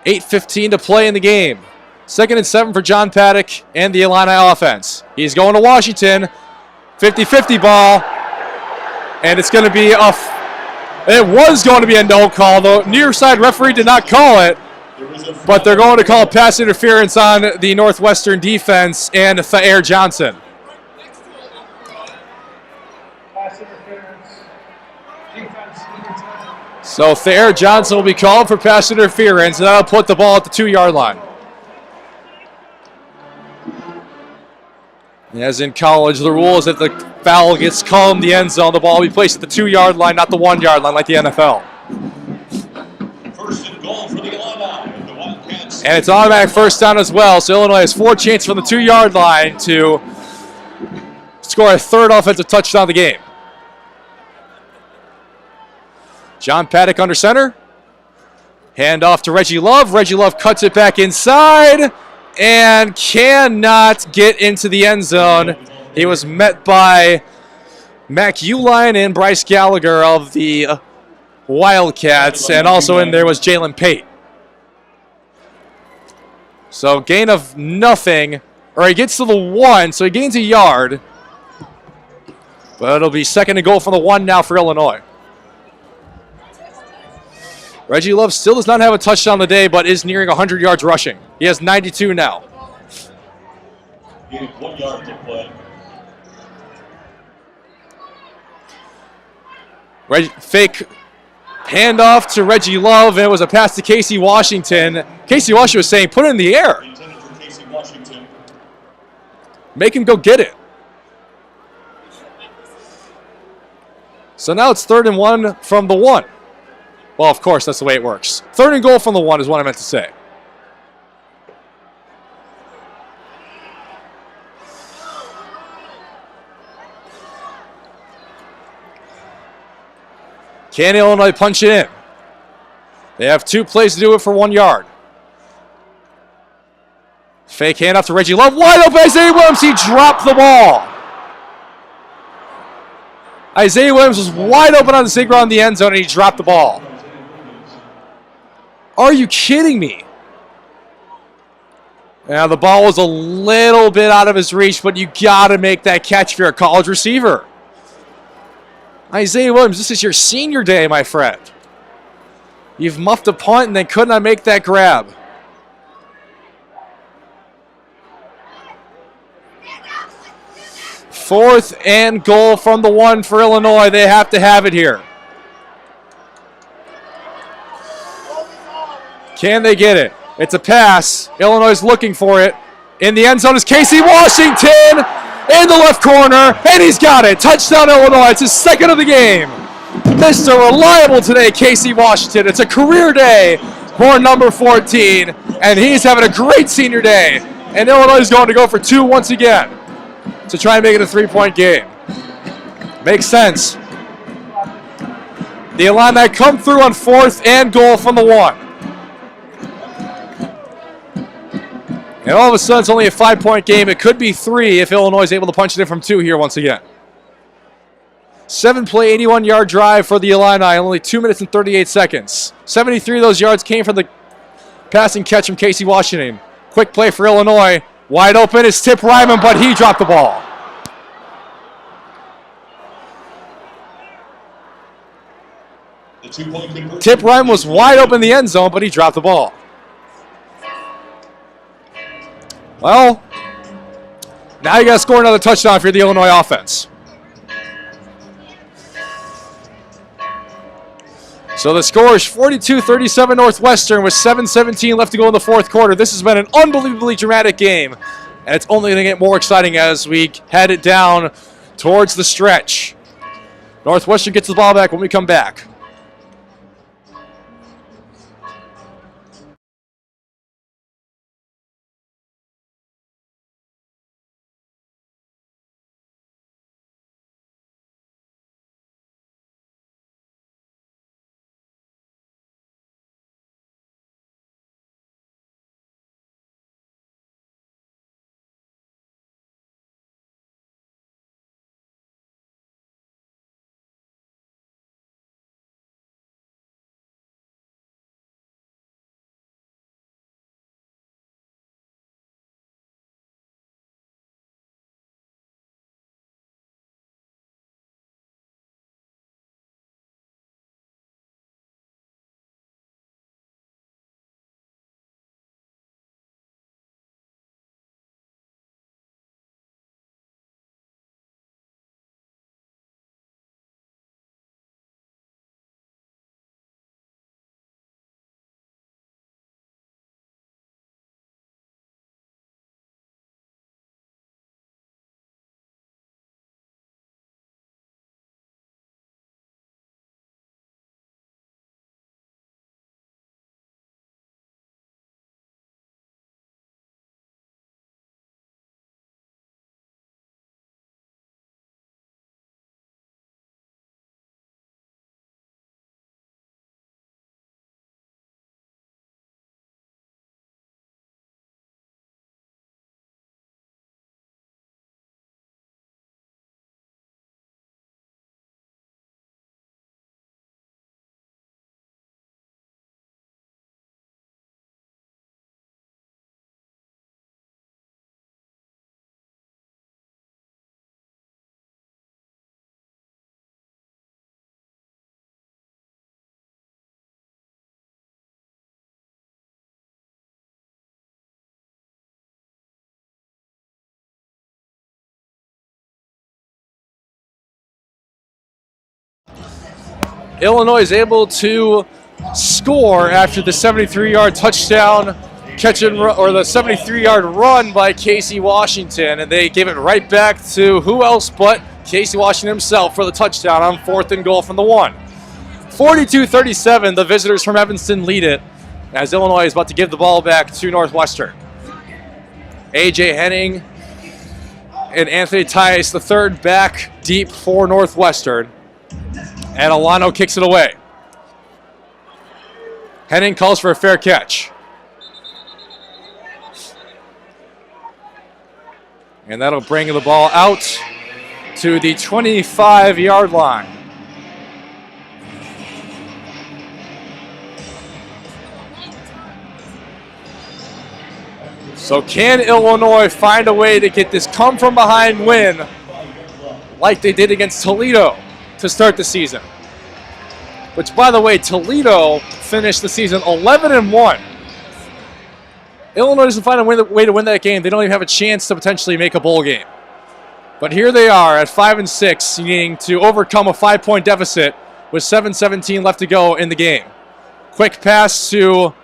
$8:15 to play in the game. 2nd and 7 for John Paddock and the Illini offense. He's going to Washington. 50-50 ball. And it's going to be it was going to be a no call. The near side referee did not call it. But they're going to call pass interference on the Northwestern defense and Thayer Johnson. Pass interference. Defense, So Thayer Johnson will be called for pass interference, and that'll put the ball at the 2-yard line. As in college, the rule is that the foul gets called in the end zone, the ball will be placed at the 2-yard line, not the 1-yard line like the NFL. 1st and goal for the Illini. The Wildcats. And it's automatic 1st down as well, so Illinois has 4 chances from the 2-yard line to score a 3rd offensive touchdown of the game. John Paddock under center. Hand off to Reggie Love. Reggie Love cuts it back inside and cannot get into the end zone. He was met by Mac Uline and Bryce Gallagher of the Wildcats, and also in there was Jalen Pate. So gain of nothing. Or he gets to the 1, so he gains a yard. But it'll be 2nd and goal from the 1 now for Illinois. Reggie Love still does not have a touchdown today, but is nearing 100 yards rushing. He has 92 now. Gain of 1 yard to play. Fake handoff to Reggie Love, and it was a pass to Casey Washington. Casey Washington was saying, put it in the air. Intended for Casey Washington. Make him go get it. So now it's 3rd and 1 from the 1. Well, of course, that's the way it works. 3rd and goal from the 1 is what I meant to say. Can Illinois punch it in? They have 2 plays to do it for 1 yard. Fake handoff to Reggie Love. Wide open, Isaiah Williams. He dropped the ball. Isaiah Williams was wide open on the sig route in the end zone, and he dropped the ball. Are you kidding me? Now, the ball was a little bit out of his reach, but you got to make that catch if you're a college receiver. Isaiah Williams, this is your senior day, my friend. You've muffed a punt and then could not make that grab. Fourth and goal from the 1 for Illinois. They have to have it here. Can they get it? It's a pass. Illinois is looking for it. In the end zone is Casey Washington in the left corner, and he's got it. Touchdown, Illinois. It's his 2nd of the game. Mr. Reliable today, Casey Washington. It's a career day for number 14, and he's having a great senior day. And Illinois is going to go for 2 once again to try and make it a 3-point game. Makes sense. The Illini come through on 4th and goal from the 1. And all of a sudden, it's only a 5-point game. It could be 3 if Illinois is able to punch it in from 2 here once again. 7-play, 81-yard drive for the Illini, only 2 minutes and 38 seconds. 73 of those yards came from the passing catch from Casey Washington. Quick play for Illinois. Wide open is Tip Ryman, but he dropped the ball. The 2-point conversion. Tip Ryman was wide open in the end zone, but he dropped the ball. Well, now you got to score another touchdown if you're the Illinois offense. So the score is 42-37 Northwestern with 7:17 left to go in the 4th quarter. This has been an unbelievably dramatic game, and it's only going to get more exciting as we head it down towards the stretch. Northwestern gets the ball back when we come back. Illinois is able to score after the 73-yard touchdown catch and run, or the 73-yard run by Casey Washington, and they give it right back to who else but Casey Washington himself for the touchdown on 4th and goal from the 1. 42-37, the visitors from Evanston lead it as Illinois is about to give the ball back to Northwestern. A.J. Henning and Anthony Tice, the third back deep for Northwestern, and Alano kicks it away. Henning calls for a fair catch. And that'll bring the ball out to the 25-yard line. So can Illinois find a way to get this come-from-behind win like they did against Toledo to start the season? Which, by the way, Toledo finished the season 11-1. Illinois doesn't find a way to win that game. They don't even have a chance to potentially make a bowl game. But here they are at 5-6, needing to overcome a 5-point deficit with 7:17 left to go in the game. Quick pass to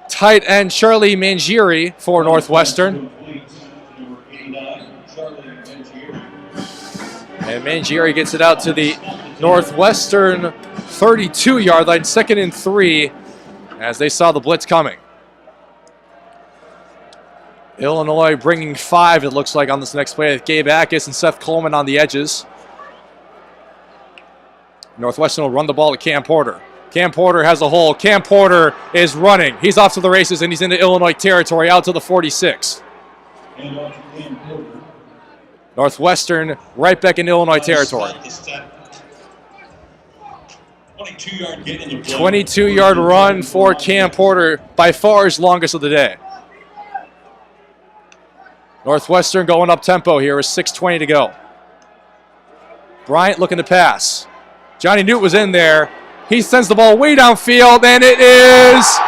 tight end Charlie Mangieri for Northwestern. And Mangieri gets it out to the Northwestern 32-yard line, 2nd and 3, as they saw the blitz coming. Illinois bringing 5, it looks like, on this next play with Gabe Ackes and Seth Coleman on the edges. Northwestern will run the ball to Cam Porter. Cam Porter has a hole. Cam Porter is running. He's off to the races, and he's into Illinois territory, out to the 46. Northwestern right back in Illinois territory. 22-yard run for Cam Porter, by far his longest of the day. Northwestern going up tempo here with 6:20 to go. Bryant looking to pass. Johnny Newt was in there. He sends the ball way downfield, and it is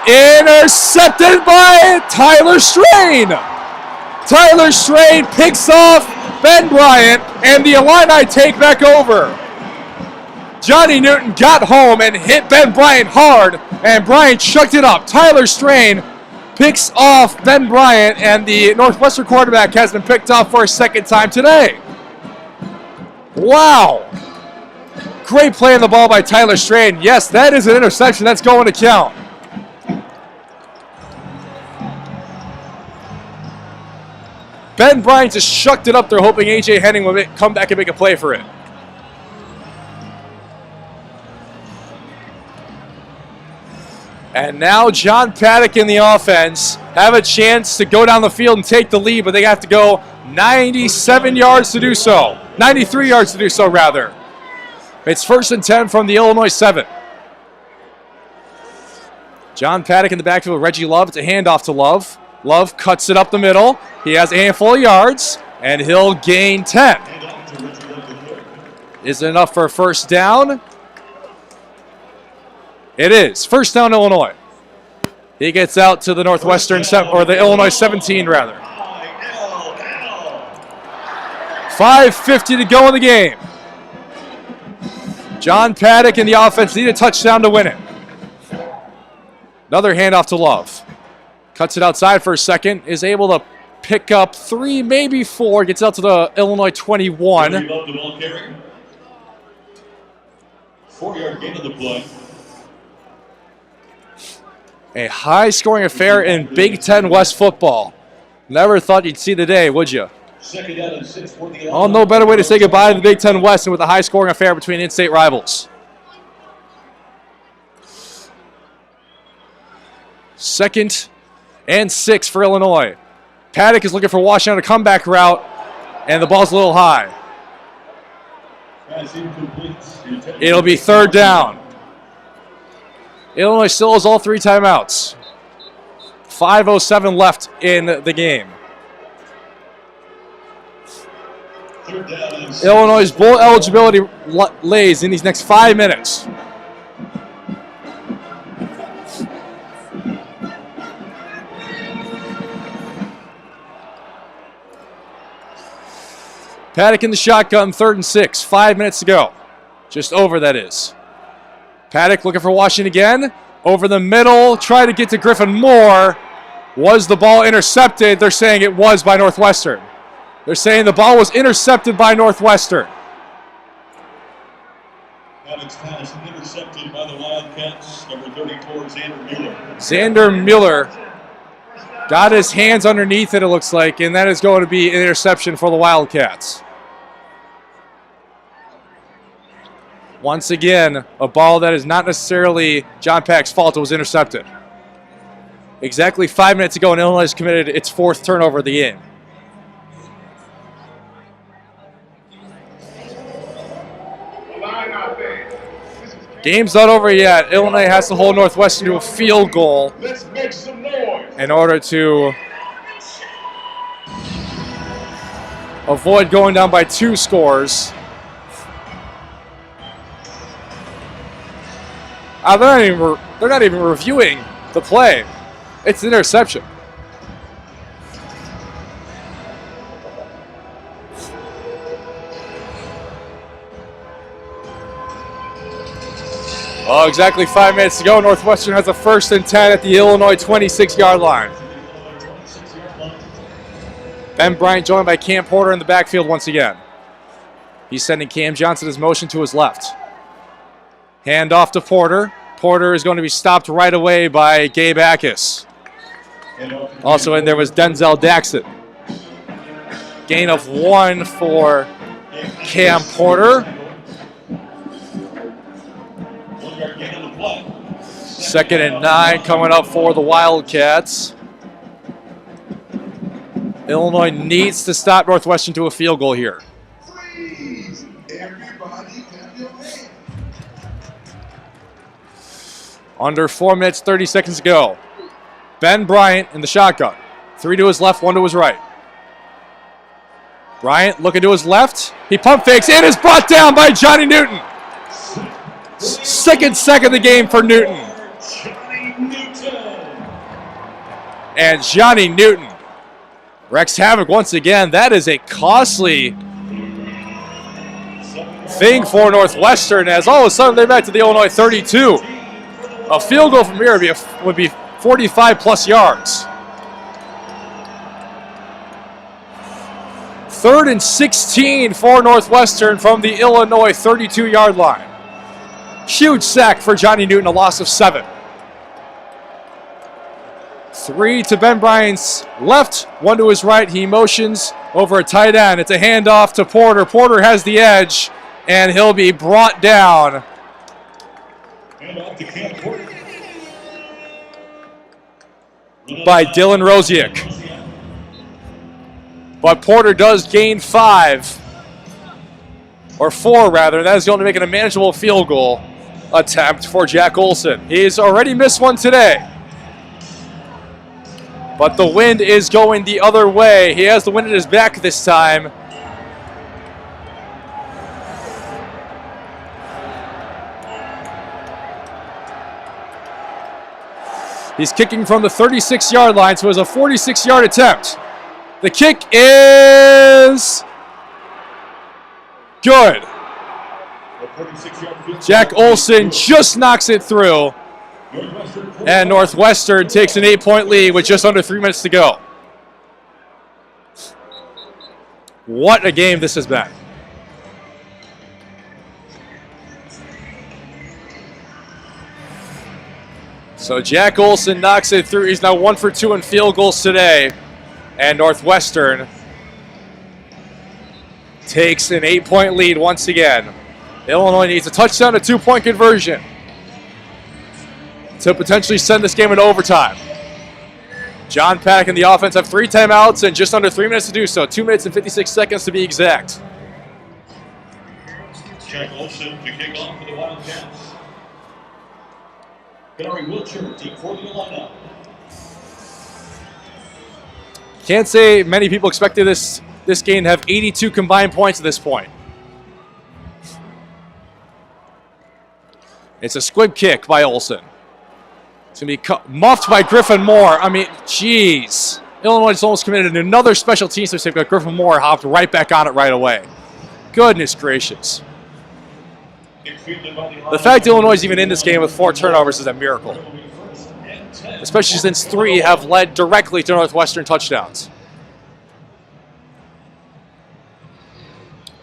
intercepted by Tyler Strain. Tyler Strain picks off Ben Bryant, and the Illini take back over. Johnny Newton got home and hit Ben Bryant hard, and Bryant chucked it up. Tyler Strain picks off Ben Bryant, and the Northwestern quarterback has been picked off for a second time today. Wow. Great play on the ball by Tyler Strain. Yes, that is an interception. That's going to count. Ben Bryant just shucked it up there, hoping A.J. Henning would come back and make a play for it. And now John Paddock and the offense have a chance to go down the field and take the lead, but they have to go 97 yards to do so. 93 yards to do so, rather. It's 1st and 10 from the Illinois 7. John Paddock in the backfield, Reggie Love. It's a handoff to Love. Love cuts it up the middle. He has a handful of yards, and he'll gain 10. Is it enough for a first down? It is. First down, Illinois. He gets out to the Northwestern, or the Illinois 17, rather. 5:50 to go in the game. John Paddock and the offense need a touchdown to win it. Another handoff to Love. Cuts it outside for a second. Is able to pick up 3, maybe 4. Gets out to the Illinois 21. 4-yard gain of the play. A high-scoring affair in Big Ten West football. Never thought you'd see the day, would you? Oh, no better way to say goodbye to the Big Ten West than with a high-scoring affair between in-state rivals. 2nd and 6 for Illinois. Paddock is looking for Washington, a comeback route, and the ball's a little high. It'll be 3rd down. Illinois still has all 3 timeouts. 5:07 left in the game. Illinois' bowl eligibility lays in these next 5 minutes. Paddock in the shotgun, 3rd and 6. 5 minutes to go. Just over, that is. Paddock looking for Washington again. Over the middle, try to get to Griffin Moore. Was the ball intercepted? They're saying it was by Northwestern. They're saying the ball was intercepted by Northwestern. Paddock's pass intercepted by the Wildcats. Number 34, Xander Mueller. Xander Mueller got his hands underneath it, it looks like, and that is going to be an interception for the Wildcats. Once again, a ball that is not necessarily John Pack's fault. It was intercepted. Exactly 5 minutes ago, and Illinois has committed its 4th turnover of the game. Game's not over yet. Illinois has to hold Northwestern to a field goal in order to avoid going down by 2 scores. They're not even reviewing the play. It's an interception. Oh, exactly 5 minutes to go. Northwestern has a 1st and 10 at the Illinois 26-yard line. Ben Bryant joined by Cam Porter in the backfield once again. He's sending Cam Johnson's motion to his left. Hand off to Porter. Porter is going to be stopped right away by Gabe Ackus. Also in there was Denzel Daxon. Gain of 1 for Cam Porter. 2nd and 9 coming up for the Wildcats. Illinois needs to stop Northwestern to a field goal here. Please, everybody clap your hands. Under 4 minutes, 30 seconds to go. Ben Bryant in the shotgun. 3 to his left, 1 to his right. Bryant looking to his left. He pump fakes and is brought down by Johnny Newton. Second sack of the game for Newton. And Johnny Newton wreaks havoc once again. That is a costly thing for Northwestern, as all of a sudden they're back to the Illinois 32. A field goal from here would be 45-plus yards. 3rd and 16 for Northwestern from the Illinois 32-yard line. Huge sack for Johnny Newton, a loss of 7. 3 to Ben Bryant's left, 1 to his right. He motions over a tight end. It's a handoff to Porter. Porter has the edge, and he'll be brought down. By Dylan Rosiak. But Porter does gain 5, or 4 rather. That is going to make it a manageable field goal attempt for Jack Olson. He's already missed one today. But the wind is going the other way. He has the wind at his back this time. He's kicking from the 36-yard line, so it was a 46-yard attempt. The kick is good. Jack Olson just knocks it through. And Northwestern takes an 8-point lead with just under 3 minutes to go. What a game this has been. So Jack Olson knocks it through. He's now 1 for 2 in field goals today. And Northwestern takes an 8-point lead once again. Illinois needs a touchdown, a 2-point conversion to potentially send this game into overtime. John Pack and the offense have 3 timeouts and just under 3 minutes to do so. 2 minutes and 56 seconds to be exact. Jack Olson to kick off for the Wildcats. Gary Wiltshire to for the lineup. Can't say many people expected this game to have 82 combined points at this point. It's a squib kick by Olson. It's going to be muffed by Griffin Moore. I mean, jeez. Illinois just almost committed another special teams mistake, but Griffin Moore hopped right back on it right away. Goodness gracious. The fact Illinois is even in this game with 4 turnovers is a miracle, especially since 3 have led directly to Northwestern touchdowns.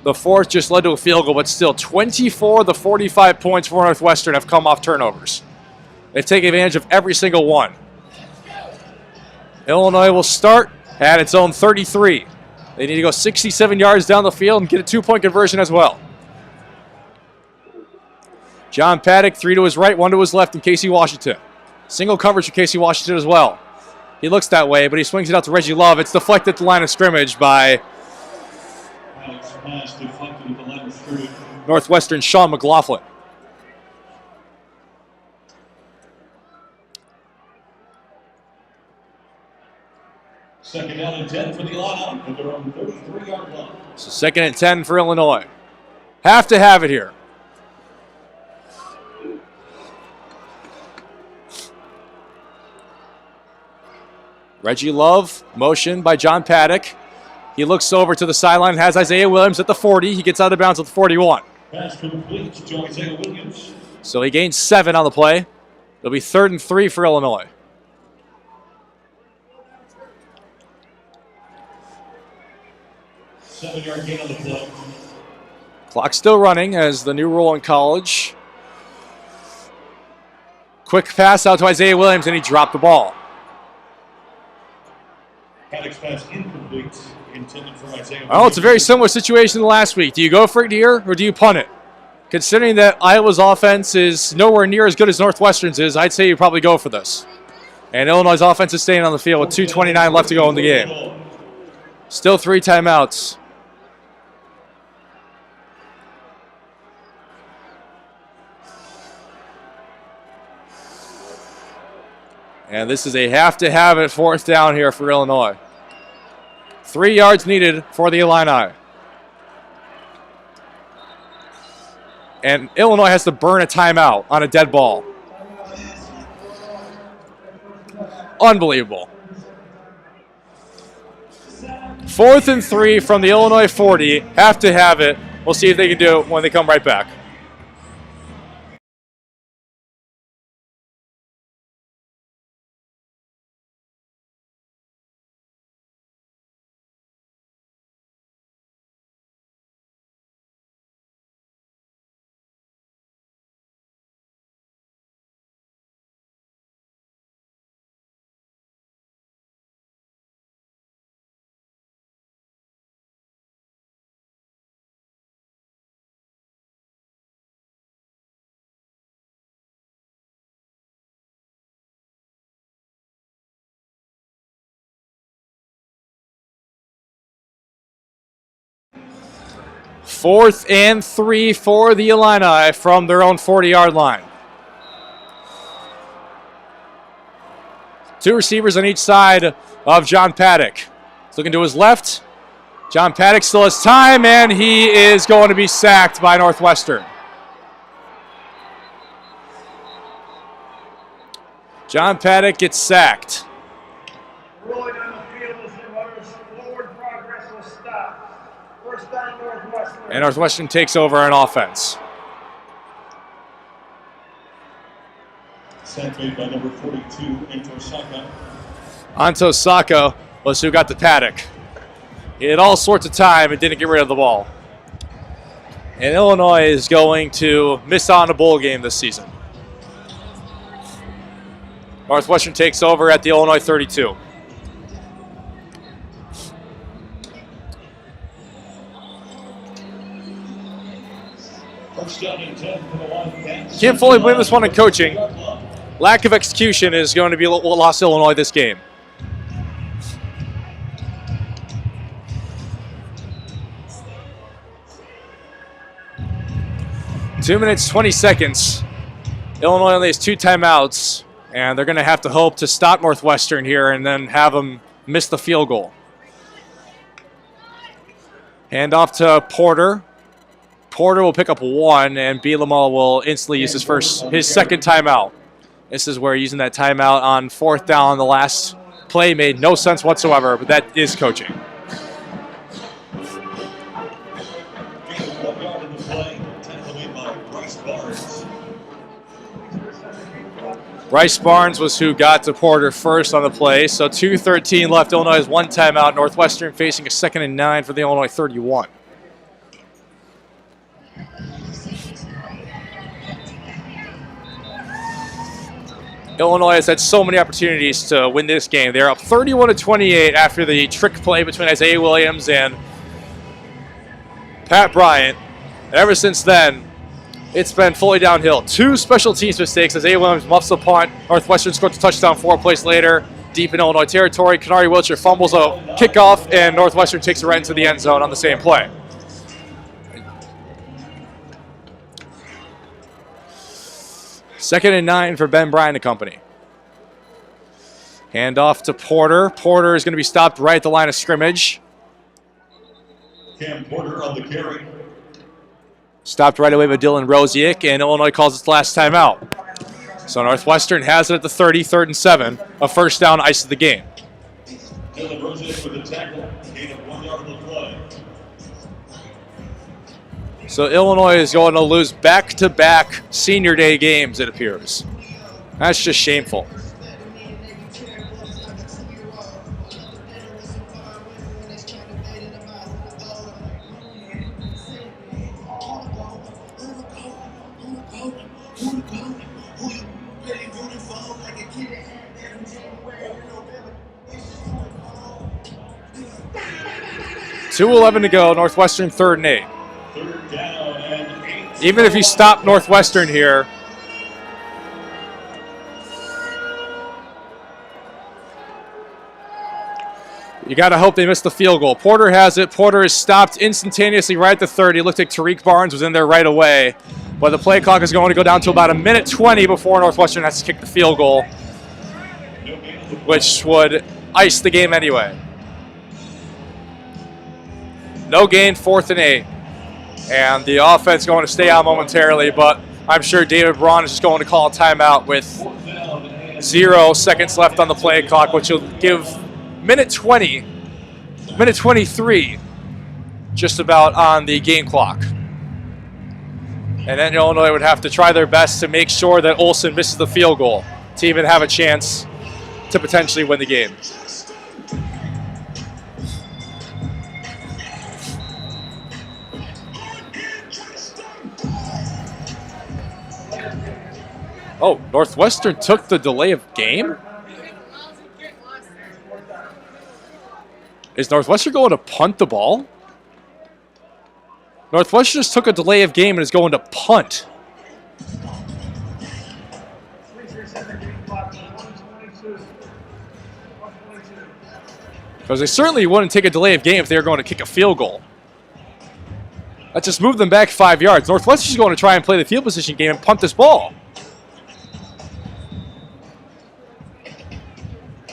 The 4th just led to a field goal, but still 24 of the 45 points for Northwestern have come off turnovers. They've taken advantage of every single one. Illinois will start at its own 33. They need to go 67 yards down the field and get a 2-point conversion as well. John Paddock, 3 to his right, 1 to his left, and Casey Washington. Single coverage for Casey Washington as well. He looks that way, but he swings it out to Reggie Love. It's deflected at the line of scrimmage by Northwestern Sean McLaughlin. Second down and 10 for the Illini at their own 33-yard line. So second and 10 for Illinois. Have to have it here. Reggie Love, motion by John Paddock. He looks over to the sideline, has Isaiah Williams at the 40. He gets out of bounds at the 41. Pass complete to Isaiah Williams. So he gains 7 on the play. It'll be 3rd and 3 for Illinois. Seven-yard gain on the play. Clock still running as the new rule in college. Quick pass out to Isaiah Williams, and he dropped the ball. Paddock's pass incomplete, intended for Isaiah. Oh, it's a very similar situation to last week. Do you go for it here, or do you punt it? Considering that Iowa's offense is nowhere near as good as Northwestern's is, I'd say you probably go for this. And Illinois' offense is staying on the field with 2:29 left to go in the game. Still 3 timeouts. And this is a have-to-have-it 4th down here for Illinois. 3 yards needed for the Illini. And Illinois has to burn a timeout on a dead ball. Unbelievable. 4th and 3 from the Illinois 40. Have to have it. We'll see if they can do it when they come right back. Fourth and 3 for the Illini from their own 40-yard line. 2 receivers on each side of John Paddock. He's looking to his left. John Paddock still has time, and he is going to be sacked by Northwestern. John Paddock gets sacked. Rolling on the field as the runner's forward progress will stop. First down, Northwestern. And Northwestern takes over on offense. Sack made by number 42, Antosaka. Antosaka was who got the Paddock. He had all sorts of time and didn't get rid of the ball. And Illinois is going to miss out on a bowl game this season. Northwestern takes over at the Illinois 32. Can't fully blame this one on coaching. Lack of execution is going to be what lost Illinois this game. Two minutes, 20 seconds. Illinois only has 2 timeouts, and they're going to have to hope to stop Northwestern here and then have them miss the field goal. Hand off to Porter. Porter will pick up 1, and Bielema will instantly use his second timeout. This is where using that timeout on 4th down, the last play made no sense whatsoever, but that is coaching. Bryce Barnes. Bryce Barnes was who got to Porter first on the play. So 2:13 left. Illinois has one timeout. Northwestern facing a 2nd and 9 for the Illinois 31. Illinois has had so many opportunities to win this game. They're up 31-28 after the trick play between Isaiah Williams and Pat Bryant. Ever since then, it's been fully downhill. 2 special teams mistakes. Isaiah Williams muffs the punt. Northwestern scores a touchdown 4 plays later, deep in Illinois territory. Kenari Wiltshire fumbles a kickoff, and Northwestern takes it right into the end zone on the same play. Second and 9 for Ben Bryant and company. Hand off to Porter. Porter is going to be stopped right at the line of scrimmage. Cam Porter on the carry. Stopped right away by Dylan Rosiak, and Illinois calls its last timeout. So Northwestern has it at the 30, 3rd and 7. A first down ices the game. Dylan Rosiak with a tackle. Gain of 1 yard on the play. So Illinois is going to lose back-to-back senior day games, it appears. That's just shameful. .2:11 to go, Northwestern 3rd and 8. Third down and 8. Even if you stop Northwestern here, you got to hope they miss the field goal. Porter has it. Porter is stopped instantaneously right at the 30. It looked like Tariq Barnes was in there right away. But the play clock is going to go down to about 1:20 before Northwestern has to kick the field goal, which would ice the game anyway. No gain, 4th and 8. And the offense going to stay out momentarily, but I'm sure David Braun is just going to call a timeout with 0 seconds left on the play clock, which will give minute 23, just about on the game clock. And then Illinois would have to try their best to make sure that Olsen misses the field goal to even have a chance to potentially win the game. Oh, Northwestern took the delay of game? Is Northwestern going to punt the ball? Northwestern just took a delay of game and is going to punt. Because they certainly wouldn't take a delay of game if they were going to kick a field goal. That just moved them back 5 yards. Northwestern's going to try and play the field position game and punt this ball.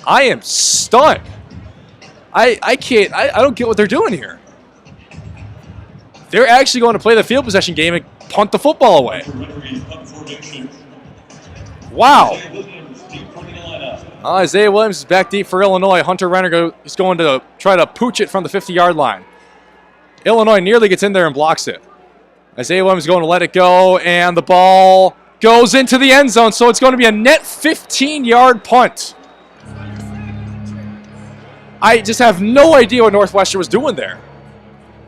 I am stunned. I can't, I don't get what they're doing here. They're actually going to play the field possession game and punt the football away. Wow. Isaiah Williams is back deep for Illinois. Hunter Renner is going to try to pooch it from the 50-yard line. Illinois nearly gets in there and blocks it. Isaiah Williams is going to let it go, and the ball goes into the end zone, so it's going to be a net 15-yard punt. I just have no idea what Northwestern was doing there.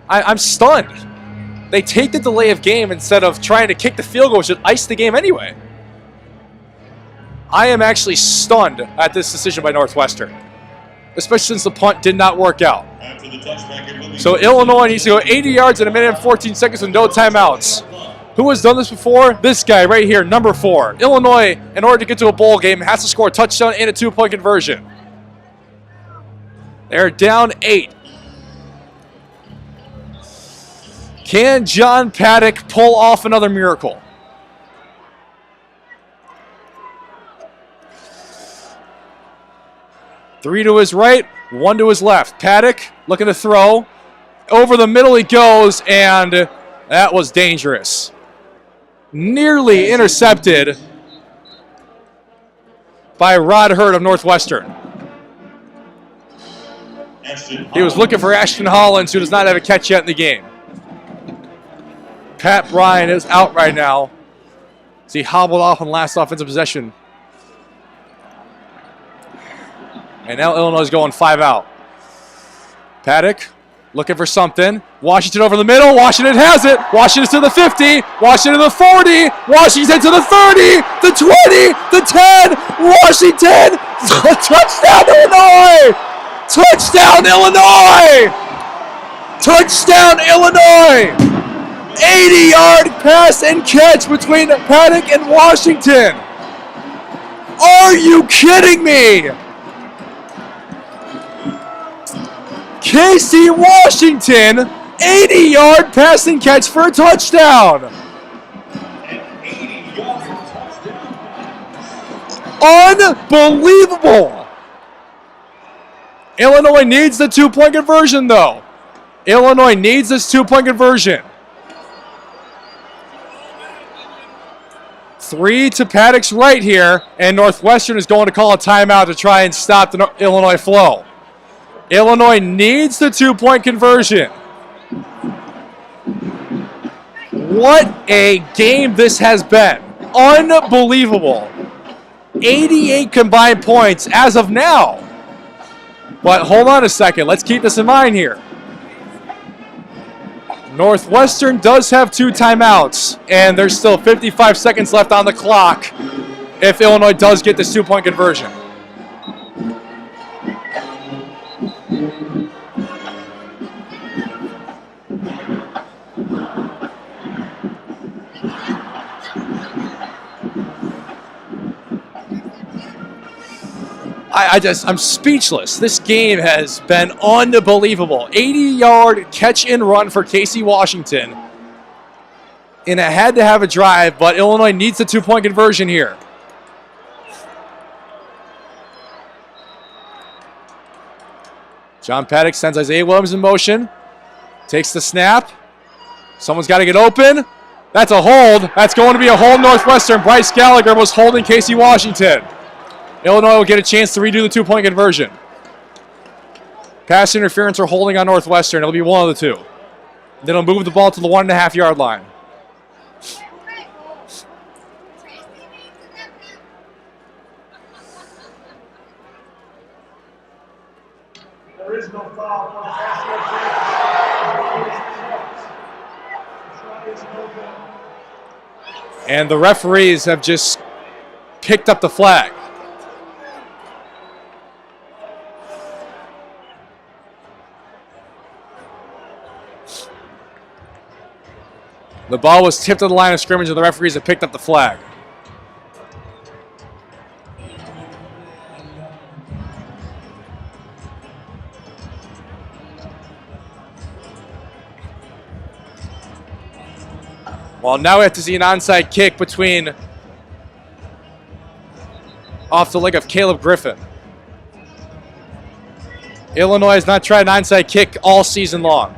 I'm stunned. They take the delay of game instead of trying to kick the field goal, which would ice the game anyway. I am actually stunned at this decision by Northwestern, especially since the punt did not work out. So Illinois needs to go 80 yards in 1 minute and 14 seconds with no timeouts. Who has done this before? This guy right here, number 4. Illinois, in order to get to a bowl game, has to score a touchdown and a 2-point conversion. They're down 8. Can John Paddock pull off another miracle? Three to his right, 1 to his left. Paddock looking to throw. Over the middle he goes, and that was dangerous. Nearly intercepted by Rod Hurd of Northwestern. He was looking for Ashton Hollins, who does not have a catch yet in the game. Pat Bryant is out right now. So he hobbled off on last offensive possession. And now Illinois is going 5 out. Paddock looking for something. Washington over the middle. Washington has it. Washington to the 50. Washington to the 40. Washington to the 30. The 20. The 10. Washington. Touchdown, Illinois. Touchdown, Illinois. Touchdown, Illinois. 80-yard pass and catch between Paddock and Washington. Are you kidding me? Casey Washington, 80-yard passing catch for a touchdown. An 80-yard touchdown. Unbelievable. Illinois needs the 2-point conversion, though. Illinois needs this 2-point conversion. 3 to Paddock's right here, and Northwestern is going to call a timeout to try and stop the Illinois flow. Illinois needs the 2-point conversion. What a game this has been. Unbelievable. 88 combined points as of now. But hold on a second. Let's keep this in mind here. Northwestern does have 2 timeouts, and there's still 55 seconds left on the clock if Illinois does get this 2-point conversion. I'm speechless. This game has been unbelievable. 80-yard catch and run for Casey Washington. And it had to have a drive, but Illinois needs the 2-point conversion here. John Paddock sends Isaiah Williams in motion. Takes the snap. Someone's got to get open. That's a hold. That's going to be a hold Northwestern. Bryce Gallagher was holding Casey Washington. Illinois will get a chance to redo the 2-point conversion. Pass interference or holding on Northwestern. It'll be one of the two. Then it'll move the ball to the 1.5-yard line. There is no foul on the basket. And the referees have just picked up the flag. The ball was tipped to the line of scrimmage, and the referees have picked up the flag. Well, now we have to see an onside kick off the leg of Caleb Griffin. Illinois has not tried an onside kick all season long.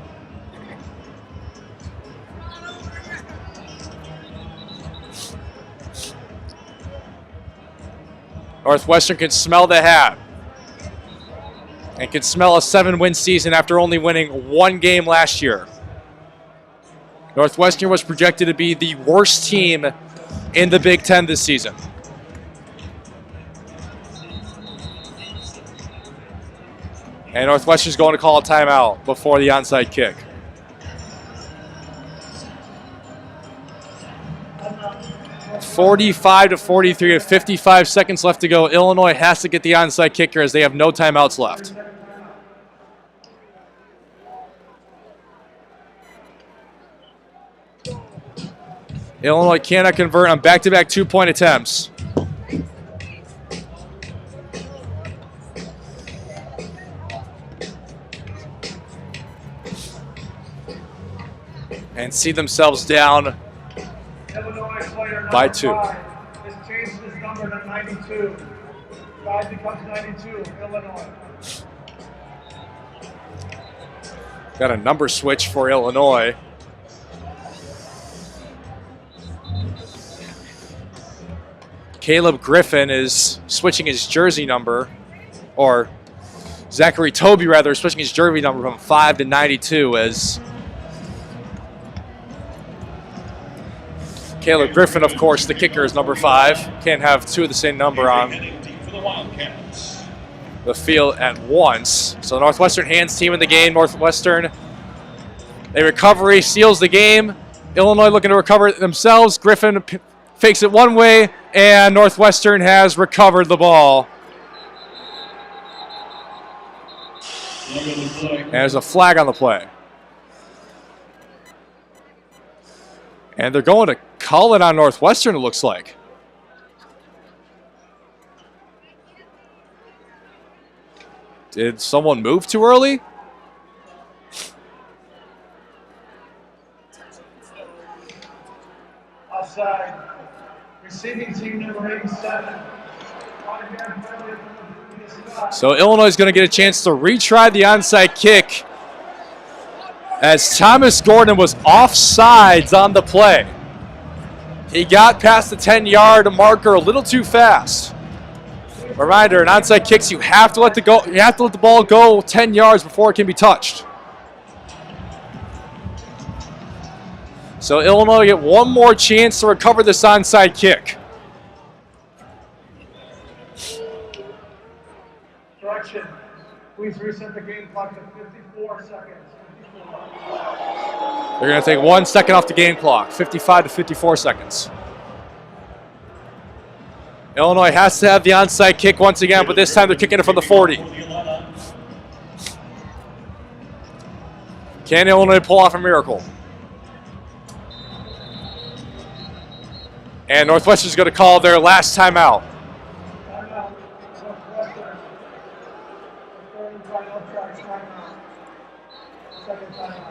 Northwestern can smell the hat and can smell a 7-win season after only winning 1 game last year. Northwestern was projected to be the worst team in the Big Ten this season. And Northwestern's going to call a timeout before the onside kick. (45-43) with 55 seconds left to go. Illinois has to get the onside kicker as they have no timeouts left. Illinois cannot convert on back-to-back 2-point attempts. And see themselves down by 2. Has changed his number to 92. 5 becomes 92, Illinois. Got a number switch for Illinois. Caleb Griffin is switching his jersey number, or Zachary Toby rather, switching his jersey number from 5 to 92 as Caleb Griffin, of course, the kicker, is number 5. Can't have two of the same number on the field at once. So Northwestern hands team in the game. Northwestern, a recovery, seals the game. Illinois looking to recover it themselves. Griffin fakes it one way, and Northwestern has recovered the ball. And there's a flag on the play. And they're going to call it on Northwestern, it looks like. Did someone move too early? Offside. Receiving team number 87. So Illinois is going to get a chance to retry the onside kick as Thomas Gordon was offsides on the play. He got past the 10-yard marker a little too fast. Reminder, in onside kicks, you have to let the ball go 10 yards before it can be touched. So Illinois get one more chance to recover this onside kick. Correction. Please reset the game clock to 54 seconds. 54. They're going to take 1 second off the game clock, 55 to 54 seconds. Illinois has to have the onside kick once again, but this time they're kicking it from the 40. Can Illinois pull off a miracle? And Northwestern's going to call their last timeout. Timeout. Northwestern. Third final try. Timeout. Second timeout.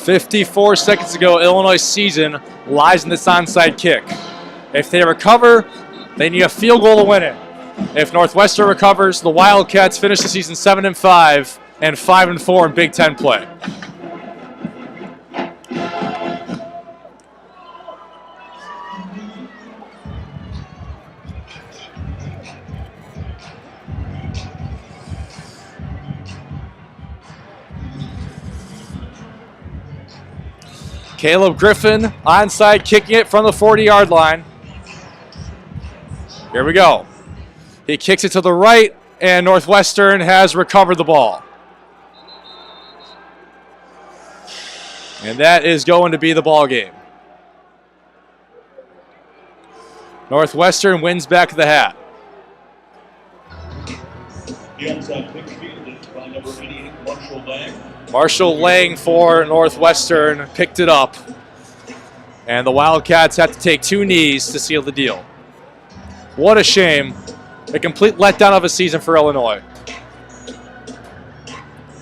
.54 seconds ago, Illinois' season lies in this onside kick. If they recover, they need a field goal to win it. If Northwestern recovers, the Wildcats finish the season 7-5 and 5-4 in Big Ten play. Caleb Griffin onside, kicking it from the 40-yard line. Here we go. He kicks it to the right, and Northwestern has recovered the ball. And that is going to be the ball game. Northwestern wins back the hat. The onside kick fielded by number 88, Marshall Lang. Marshall Lang for Northwestern picked it up. And the Wildcats have to take 2 knees to seal the deal. What a shame. A complete letdown of a season for Illinois.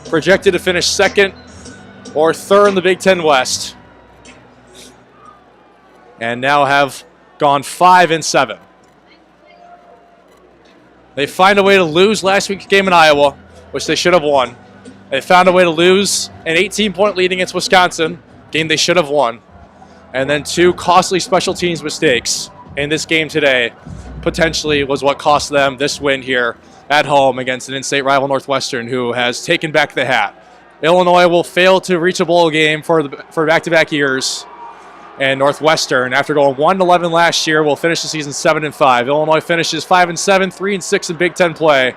Projected to finish 2nd or 3rd in the Big Ten West. And now have gone 5-7. They find a way to lose last week's game in Iowa, which they should have won. They found a way to lose an 18-point lead against Wisconsin, game they should have won. And then 2 costly special teams mistakes in this game today potentially was what cost them this win here at home against an in-state rival Northwestern, who has taken back the hat. Illinois will fail to reach a bowl game for back-to-back years. And Northwestern, after going 1-11 last year, will finish the season 7-5. Illinois finishes 5-7, 3-6 in Big Ten play.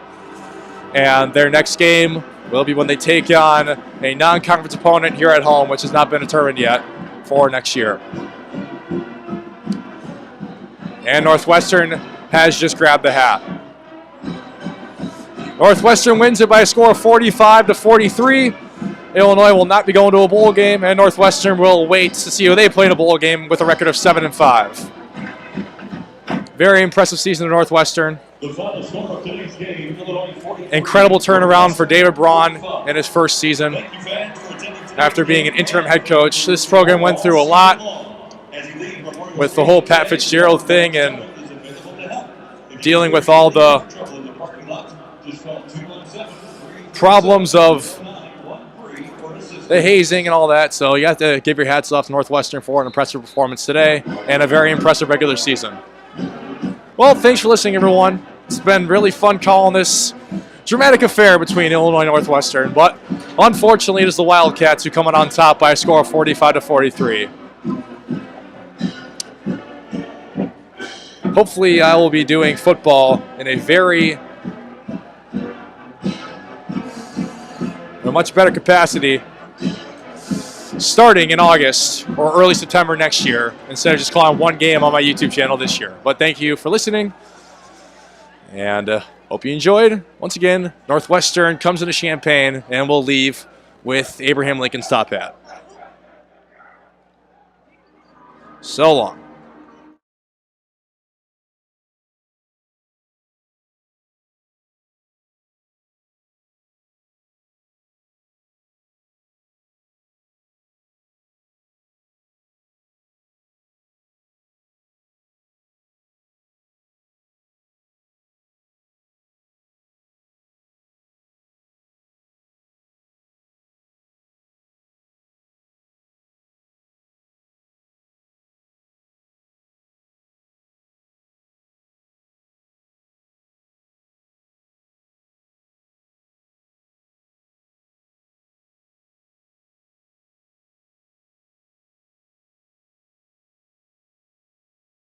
And their next game will be when they take on a non-conference opponent here at home, which has not been determined yet for next year. And Northwestern has just grabbed the hat. Northwestern wins it by a score of 45-43. Illinois will not be going to a bowl game, and Northwestern will wait to see who they play in a bowl game with a record of 7-5. Very impressive season of Northwestern. The final score of today's game, Illinois 44. Incredible turnaround for David Braun in his first season. After being an interim head coach, this program went through a lot with the whole Pat Fitzgerald thing, and dealing with all the problems of the hazing and all that. So you have to give your hats off to Northwestern for an impressive performance today and a very impressive regular season. Well, thanks for listening, everyone. It's been really fun calling this dramatic affair between Illinois and Northwestern, but unfortunately it is the Wildcats who come out on top by a score of 45-43. Hopefully I will be doing football in a much better capacity starting in August or early September next year instead of just calling one game on my YouTube channel this year. But thank you for listening, and hope you enjoyed. Once again, Northwestern comes into Champaign, and we'll leave with Abraham Lincoln's top hat. So long.